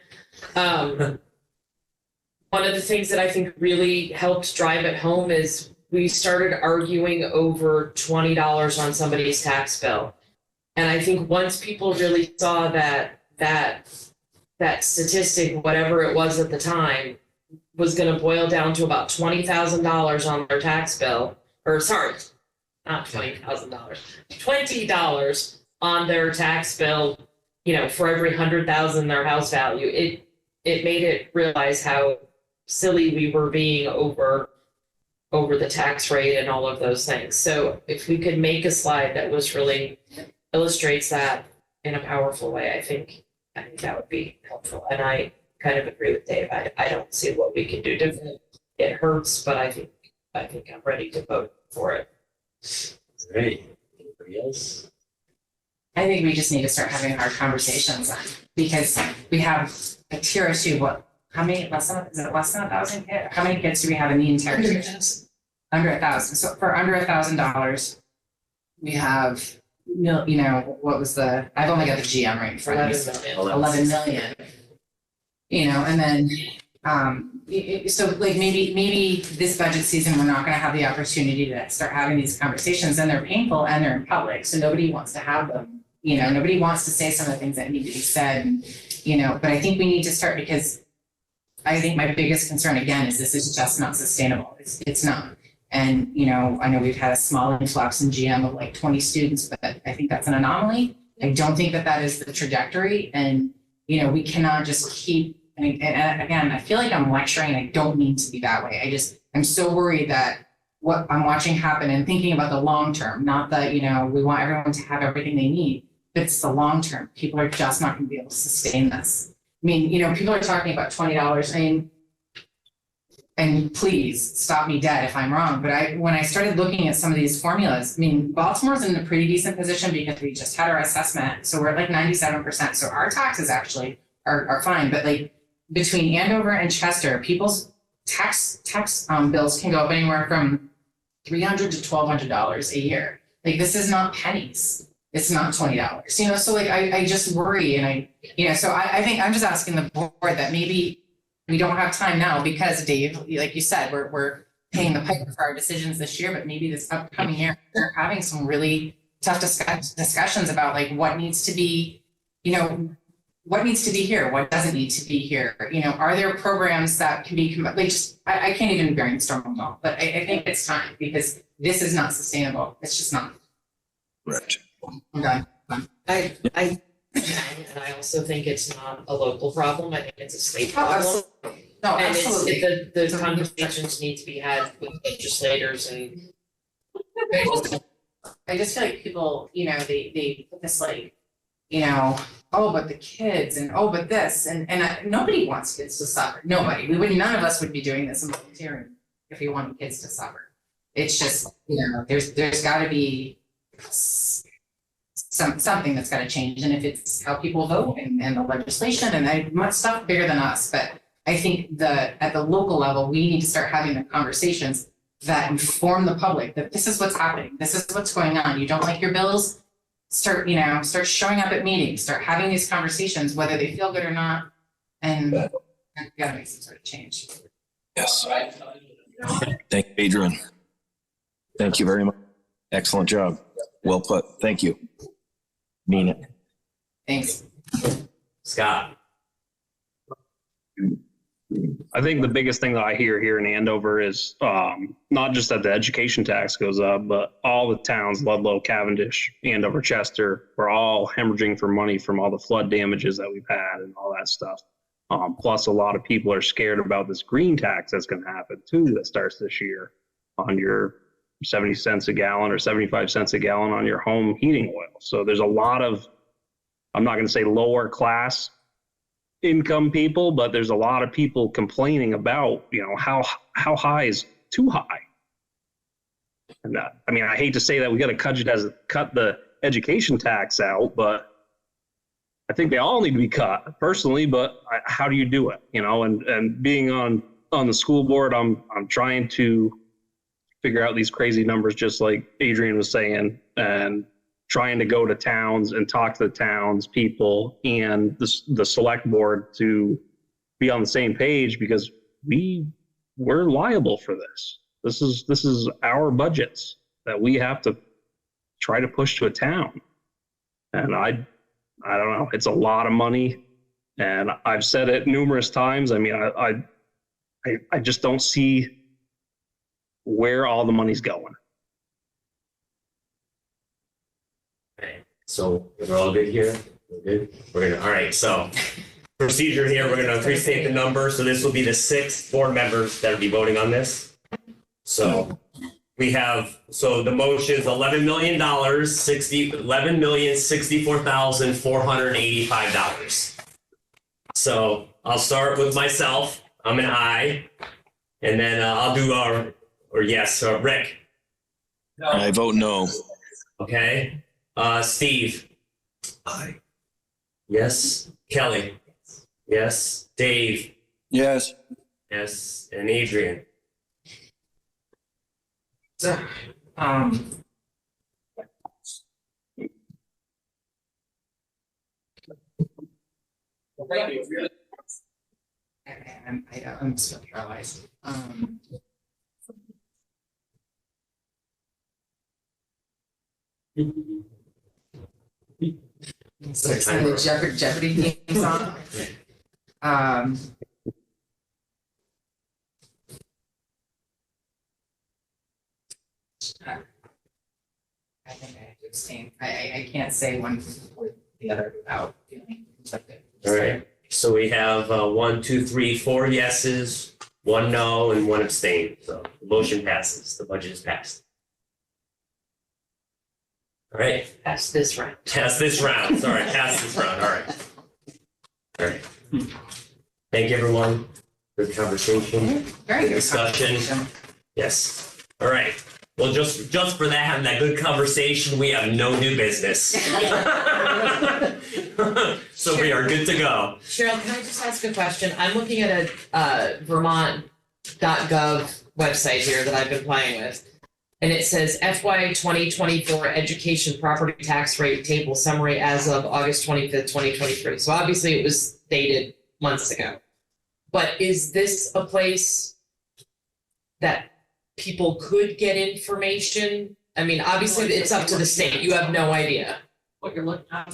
S3: One of the things that I think really helped drive it home is we started arguing over $20 on somebody's tax bill. And I think once people really saw that statistic, whatever it was at the time, was going to boil down to about $20,000 on their tax bill, or sorry, not $20,000, $20 on their tax bill, you know, for every 100,000 their house value. It made it realize how silly we were being over the tax rate and all of those things. So if we could make a slide that was really illustrates that in a powerful way, I think that would be helpful. And I kind of agree with Dave. I don't see what we can do different. It hurts, but I think I'm ready to vote for it.
S1: Great. Anybody else?
S2: I think we just need to start having hard conversations on, because we have a tier or two. How many, is it less than 1,000 kids? How many kids do we have in the entire tier? Under 1,000. So for under $1,000, we have, you know, what was I've only got the GM right in front of me. 11 million. You know, and then, so like maybe this budget season, we're not going to have the opportunity to start having these conversations, and they're painful and they're in public. So nobody wants to have them, you know, nobody wants to say some of the things that need to be said, you know, but I think we need to start, because I think my biggest concern again is this is just not sustainable. It's not. And, you know, I know we've had a small influx in GM of like 20 students, but I think that's an anomaly. I don't think that is the trajectory. And, you know, we cannot just keep, and again, I feel like I'm lecturing, and I don't mean to be that way. I'm so worried that what I'm watching happen and thinking about the long term, not that, you know, we want everyone to have everything they need, but it's the long term. People are just not going to be able to sustain this. I mean, you know, people are talking about $20. I mean, and please stop me dead if I'm wrong, but when I started looking at some of these formulas, I mean, Baltimore's in a pretty decent position because we just had our assessment. So we're at like 97%. So our taxes actually are fine. But like between Andover and Chester, people's tax bills can go up anywhere from $300 to $1,200 a year. Like, this is not pennies. It's not $20, you know? So like, I just worry, and so I think I'm just asking the board that maybe we don't have time now, because Dave, like you said, we're paying the piper for our decisions this year, but maybe this upcoming year, we're having some really tough discussions about like what needs to be, you know, what needs to be here, what doesn't need to be here. You know, are there programs that can be, like, just, I can't even brainstorm them all, but I think it's time, because this is not sustainable. It's just not.
S8: Right.
S2: I'm done.
S3: And I also think it's not a local problem. I think it's a state problem.
S2: No,
S3: And
S2: absolutely.
S3: the conversations need to be had with legislators and.
S2: I just feel like people, you know, they put this like, you know, oh, but the kids, and oh, but this, and nobody wants kids to suffer. Nobody. None of us would be doing this and volunteering if we wanted kids to suffer. It's just, you know, there's got to be something that's got to change, and if it's how people vote and the legislation and much stuff bigger than us. But I think at the local level, we need to start having the conversations that inform the public that this is what's happening, this is what's going on. You don't like your bills, start showing up at meetings, start having these conversations, whether they feel good or not, and we gotta make some sort of change.
S8: Yes. Thank you, Adrian. Thank you very much. Excellent job. Well put. Thank you. Mean it.
S2: Thanks.
S1: Scott.
S13: I think the biggest thing that I hear here in Andover is not just that the education tax goes up, but all the towns, Ludlow, Cavendish, Andover, Chester, we're all hemorrhaging for money from all the flood damages that we've had and all that stuff. Plus, a lot of people are scared about this green tax that's going to happen too, that starts this year on your 70 cents a gallon or 75 cents a gallon on your home heating oil. So there's a lot of, I'm not going to say lower class income people, but there's a lot of people complaining about, how high is too high. And I mean, I hate to say that we got to cut the education tax out, but I think they all need to be cut personally, but how do you do it? And being on the school board, I'm trying to figure out these crazy numbers, just like Adrian was saying, and trying to go to towns and talk to the towns people and the select board to be on the same page, because we're liable for this. This is our budgets that we have to try to push to a town. And I don't know, it's a lot of money. And I've said it numerous times. I mean, I just don't see where all the money's going.
S1: Okay, so we're all good here? We're good? All right, so procedure here, we're gonna restate the number. So this will be the 6 board members that will be voting on this. So we have, so the motion is $11,064,485. So I'll start with myself. I'm an aye. And then I'll do Rick.
S8: No. I vote no.
S1: Okay. Steve.
S11: Aye.
S1: Yes. Kelly. Yes. Dave.
S10: Yes.
S1: Yes. And Adrian.
S2: So, I'm still paralyzed. So it's the Jeopardy game song. I think I have to abstain. I can't say one or the other without feeling conflicted.
S1: All right. So we have 1, 2, 3, 4 yeses, 1 no, and 1 abstain. So the motion passes. The budget is passed. All right.
S3: Pass this round.
S1: Pass this round. Sorry, pass this round. All right. All right. Thank you, everyone. Good conversation.
S2: Very good
S1: discussion. Yes. All right. Well, just for that, having that good conversation, we have no new business. So we are good to go.
S3: Cheryl, can I just ask a question? I'm looking at a Vermont.gov website here that I've been playing with. And it says FY 2024 education property tax rate table summary as of August 25th, 2023. So obviously it was dated months ago. But is this a place that people could get information? I mean, obviously it's up to the state. You have no idea.
S7: What you're looking at.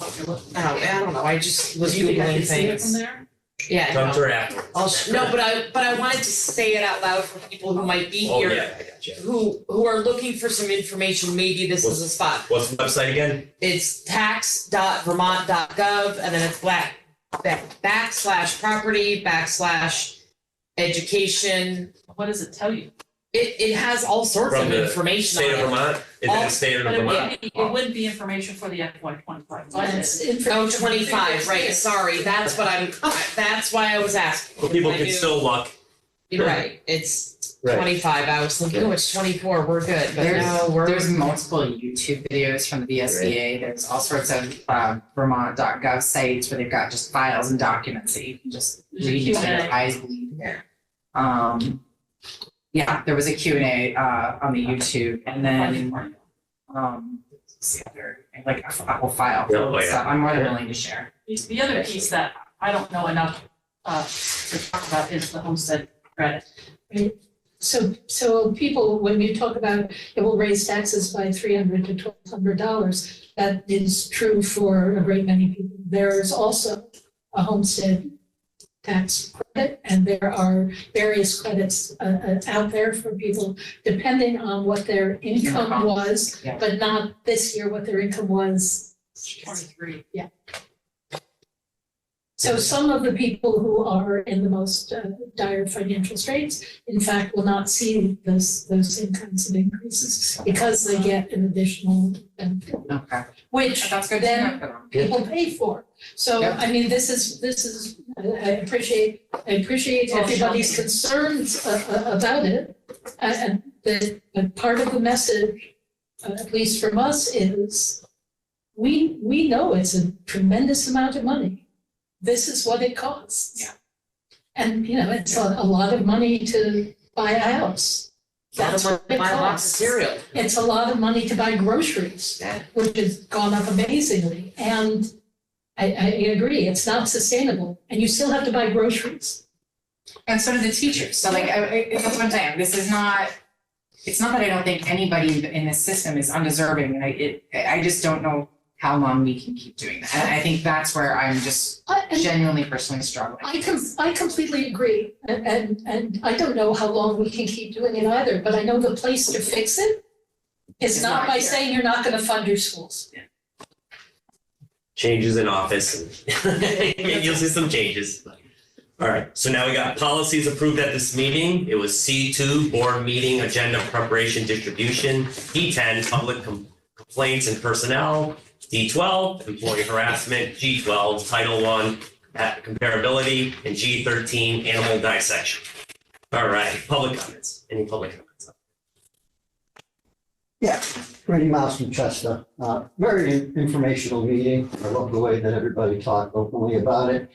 S3: I don't know. I just was
S7: Do you think I
S3: Googling
S7: can see it from
S3: things.
S7: there?
S3: Yeah.
S1: Come
S3: no.
S1: to after.
S3: No, but I wanted to say it out loud for people who might be
S1: Oh,
S3: here,
S1: yeah, I got you.
S3: who are looking for some information. Maybe this is a spot.
S1: What's the website again?
S3: It's tax.vermont.gov, and then it's /property/education.
S7: What does it tell you?
S3: It has all sorts
S1: From
S3: of
S1: the
S3: information
S1: State
S3: on
S1: of
S3: it.
S1: Vermont? Is it the state of
S7: But
S1: Vermont?
S7: it wouldn't be information for the FY 25 budget.
S3: Oh, 25, right, sorry, that's why I was asking.
S1: Well, people
S3: I
S1: can
S3: knew-
S1: still look.
S3: You're right, it's
S1: Right.
S3: 25, I was thinking, oh, it's 24, we're good, but
S2: There's,
S3: no, we're.
S2: there's multiple YouTube videos from the VSBA. There's all sorts of Vermont.gov sites where they've got just files and documents that you can just
S7: There's a
S2: read until
S7: Q&A.
S2: your eyes bleed there. Yeah, there was a Q&A on the YouTube, and then what's the other, like a whole file.
S1: Yeah, oh, yeah.
S2: So I'm more than willing to share.
S7: The other piece that I don't know enough to talk about is the homestead credit.
S4: So people, when you talk about it will raise taxes by $300 to $1,200, that is true for a great many people. There is also a homestead tax credit, and there are various credits out there for people depending on what their income was,
S2: Yeah.
S4: but not this year what their income was.
S7: 23.
S4: So some of the people who are in the most dire financial straits, in fact, will not see those same kinds of increases because they get an additional benefit,
S2: Okay.
S4: which
S2: That's good to
S4: then
S2: know.
S4: people pay for. So,
S2: Yep.
S4: I mean, this is, I appreciate everybody's concerns about it. And the part of the message, at least from us, is we know it's a tremendous amount of money. This is what it costs.
S2: Yeah.
S4: And, it's a lot of money to buy a house. That's what it
S2: Buy a box of
S4: costs.
S2: cereal.
S4: It's a lot of money to buy groceries,
S2: Yeah.
S4: which has gone up amazingly. And I agree, it's not sustainable. And you still have to buy groceries.
S2: And so do the teachers. So like, that's what I'm saying. This is not, it's not that I don't think anybody in this system is undeserving. And I just don't know how long we can keep doing that. And I think that's where I'm just genuinely personally struggling.
S4: I completely agree. And I don't know how long we can keep doing it either, but I know the place to fix it is
S2: It's
S4: not
S2: not
S4: by
S2: here.
S4: saying you're not gonna fund your schools.
S1: Changes in office and you'll see some changes. All right, so now we got policies approved at this meeting. It was C2, board meeting, agenda preparation, distribution. D10, public complaints and personnel. D12, employee harassment. G12, Title I, comparability. And G13, animal dissection. All right, public comments. Any public comments?
S5: Yeah, Randy Mouse from Chester. Very informational meeting. I love the way that everybody talked openly about it.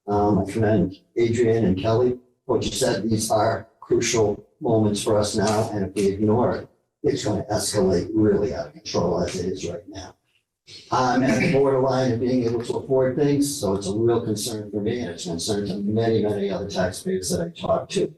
S5: I commend Adrian and Kelly. What you said, these are crucial moments for us now, and if we ignore it, it's going to escalate really out of control as it is right now. I'm at the borderline of being able to afford things, so it's a real concern for me, and it's a concern to many, many other taxpayers that I talk to.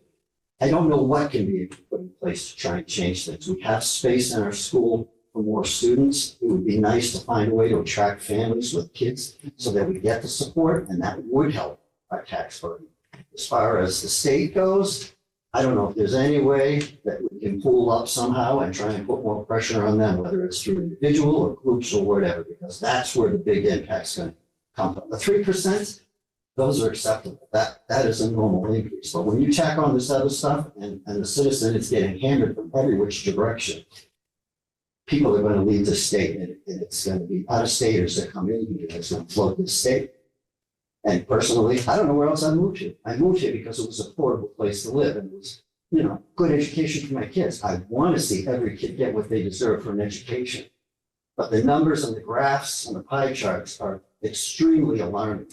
S5: I don't know what can be put in place to try and change things. We have space in our school for more students. It would be nice to find a way to attract families with kids so that we get the support, and that would help our tax burden. As far as the state goes, I don't know if there's any way that we can pull up somehow and try and put more pressure on them, whether it's through individual or groups or whatever, because that's where the big impact's going to come from. The 3%, those are acceptable. That is a normal increase. But when you tack on this other stuff and the citizen is getting hammered from every which direction, people are going to leave the state, and it's going to be out-of-staters that come in here that's going to float this state. And personally, I don't know where else I moved to. I moved here because it was an affordable place to live, and it was, good education for my kids. I want to see every kid get what they deserve for an education. But the numbers and the graphs and the pie charts are extremely alarming.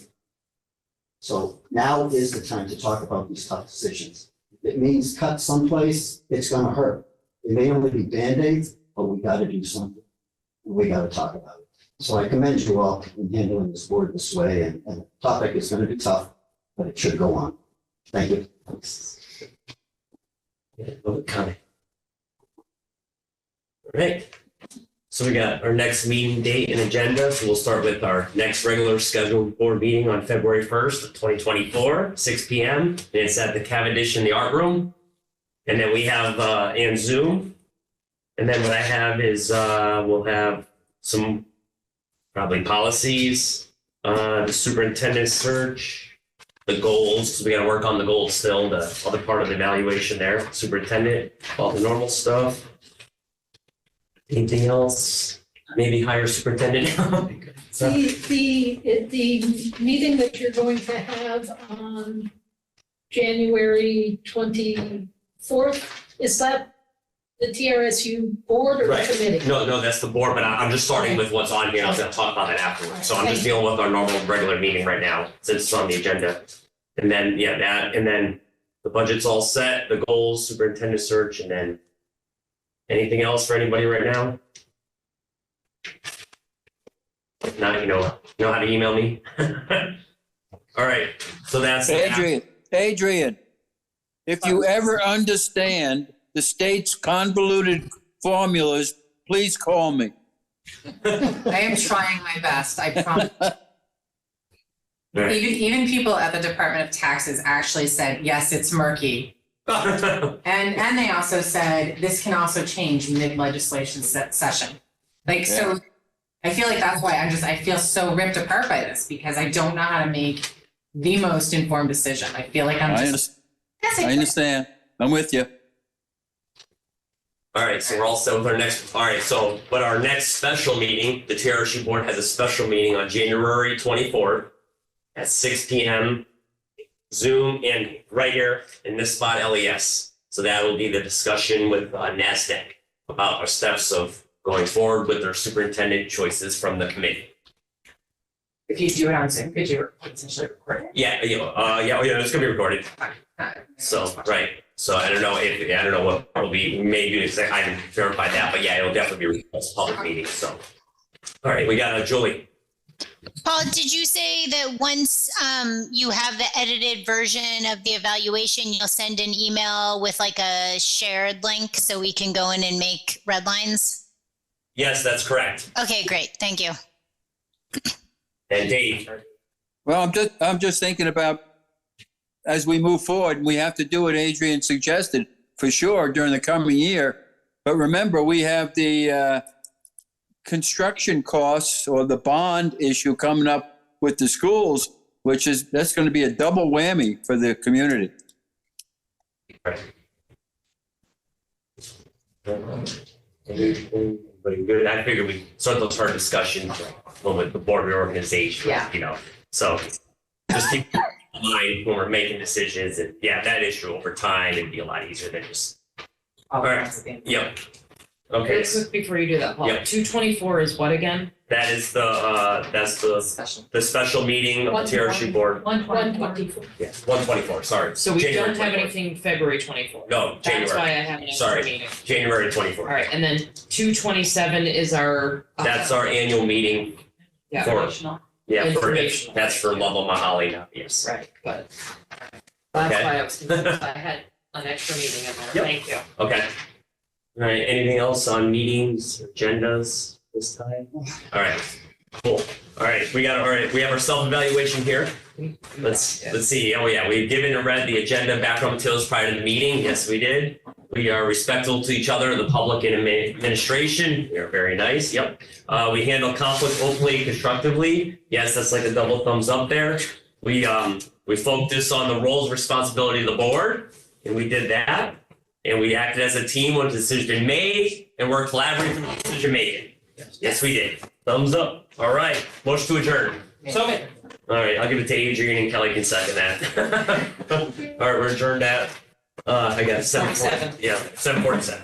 S5: So now is the time to talk about these tough decisions. If it means cut someplace, it's going to hurt. It may only be Band-Aids, but we got to do something. We got to talk about it. So I commend you all in handling this board this way, and the topic is going to be tough, but it should go on. Thank you.
S1: Yeah, public comment. All right. So we got our next meeting date and agenda. So we'll start with our next regular scheduled board meeting on February 1st of 2024, 6 p.m. And it's at the Cavendish in the art room. And then we have and Zoom. And then what I have is we'll have some probably policies, the superintendent search, the goals, because we got to work on the goals still, the other part of the evaluation there, superintendent, all the normal stuff. Anything else? Maybe hire superintendent. So,
S4: The meeting that you're going to have on January 24th, is that the TRSU board or the
S1: right.
S4: committee?
S1: No, that's the board, but I'm just starting with what's on here. I was going to talk about that afterwards. So I'm just dealing with our normal regular meeting right now since it's on the agenda. And then, yeah, that, and then the budget's all set, the goals, superintendent search, and then anything else for anybody right now? If not, you know how to email me. All right, so that's
S10: Adrian, if you ever understand the state's convoluted formulas, please call me.
S2: I am trying my best, I promise.
S1: Right.
S2: Even people at the Department of Taxes actually said, yes, it's murky. And they also said, this can also change mid-legislation session. So I feel like that's why I feel so ripped apart by this, because I don't know how to make the most informed decision. I feel like I'm
S10: I
S2: just.
S10: understand. I'm with you.
S1: All right, so we're all set with our next, all right, so, but our next special meeting, the TRSU board has a special meeting on January 24th at 6 PM, Zoom and right here in this spot, LES. So that will be the discussion with NASDAQ about our steps of going forward with our superintendent choices from the committee.
S2: If you do it on Zoom, could you potentially record it?
S1: Yeah, yeah, it's gonna be recorded. So, right, so I don't know what will be, maybe, I haven't verified that, but yeah, it'll definitely be a public meeting, so. All right, we got Julie.
S9: Paul, did you say that once you have the edited version of the evaluation, you'll send an email with like a shared link so we can go in and make red lines?
S1: Yes, that's correct.
S9: Okay, great. Thank you.
S1: And Dave.
S10: Well, I'm just thinking about as we move forward, we have to do what Adrian suggested for sure during the coming year. But remember, we have the construction costs or the bond issue coming up with the schools, that's going to be a double whammy for the community.
S1: Right. Good. I figured we start those hard discussions with the board reorganization.
S2: Yeah.
S1: You know, so just keep in mind when we're making decisions, and yeah, that issue over time it'd be a lot easier than just. All right. Yep. Okay.
S3: Real quick before you do that, Paul,
S1: Yep.
S3: 224 is what again?
S1: That is the special meeting of the TRSU board.
S4: 124.
S1: Yeah, 124. Sorry.
S3: So we
S1: January
S3: don't have
S1: 24th.
S3: anything February 24th.
S1: No,
S3: That's
S1: January.
S3: why I have an extra
S1: Sorry.
S3: meeting.
S1: January 24th.
S3: All right, and then 227 is our.
S1: That's our annual meeting.
S3: Yeah,
S1: for-
S7: Informational.
S1: Yeah, for
S3: Informational.
S1: that's for Lovell Mahali now. Yes.
S3: right, but that's
S1: Okay.
S3: why I was confused. I had an extra meeting in there.
S1: Yep.
S3: Thank you.
S1: Okay. All right. Anything else on meetings, agendas this time? All right. Cool. All right. We have our self-evaluation here. Let's see. Oh yeah, we've given and read the agenda, background materials prior to the meeting. Yes, we did. We are respectful to each other, the public and administration. We are very nice. Yep. We handle conflict openly, constructively. Yes, that's like a double thumbs up there. We focus on the roles, responsibility of the board, and we did that. And we acted as a team when a decision been made, and we're collaborating in decision making. Yes, we did. Thumbs up. All right. Motion to adjourn.
S3: So,
S1: All right, I'll give it to Adrian and Kelly can second that. All right, we're adjourned at, I got 7:47. Yeah, 7:47.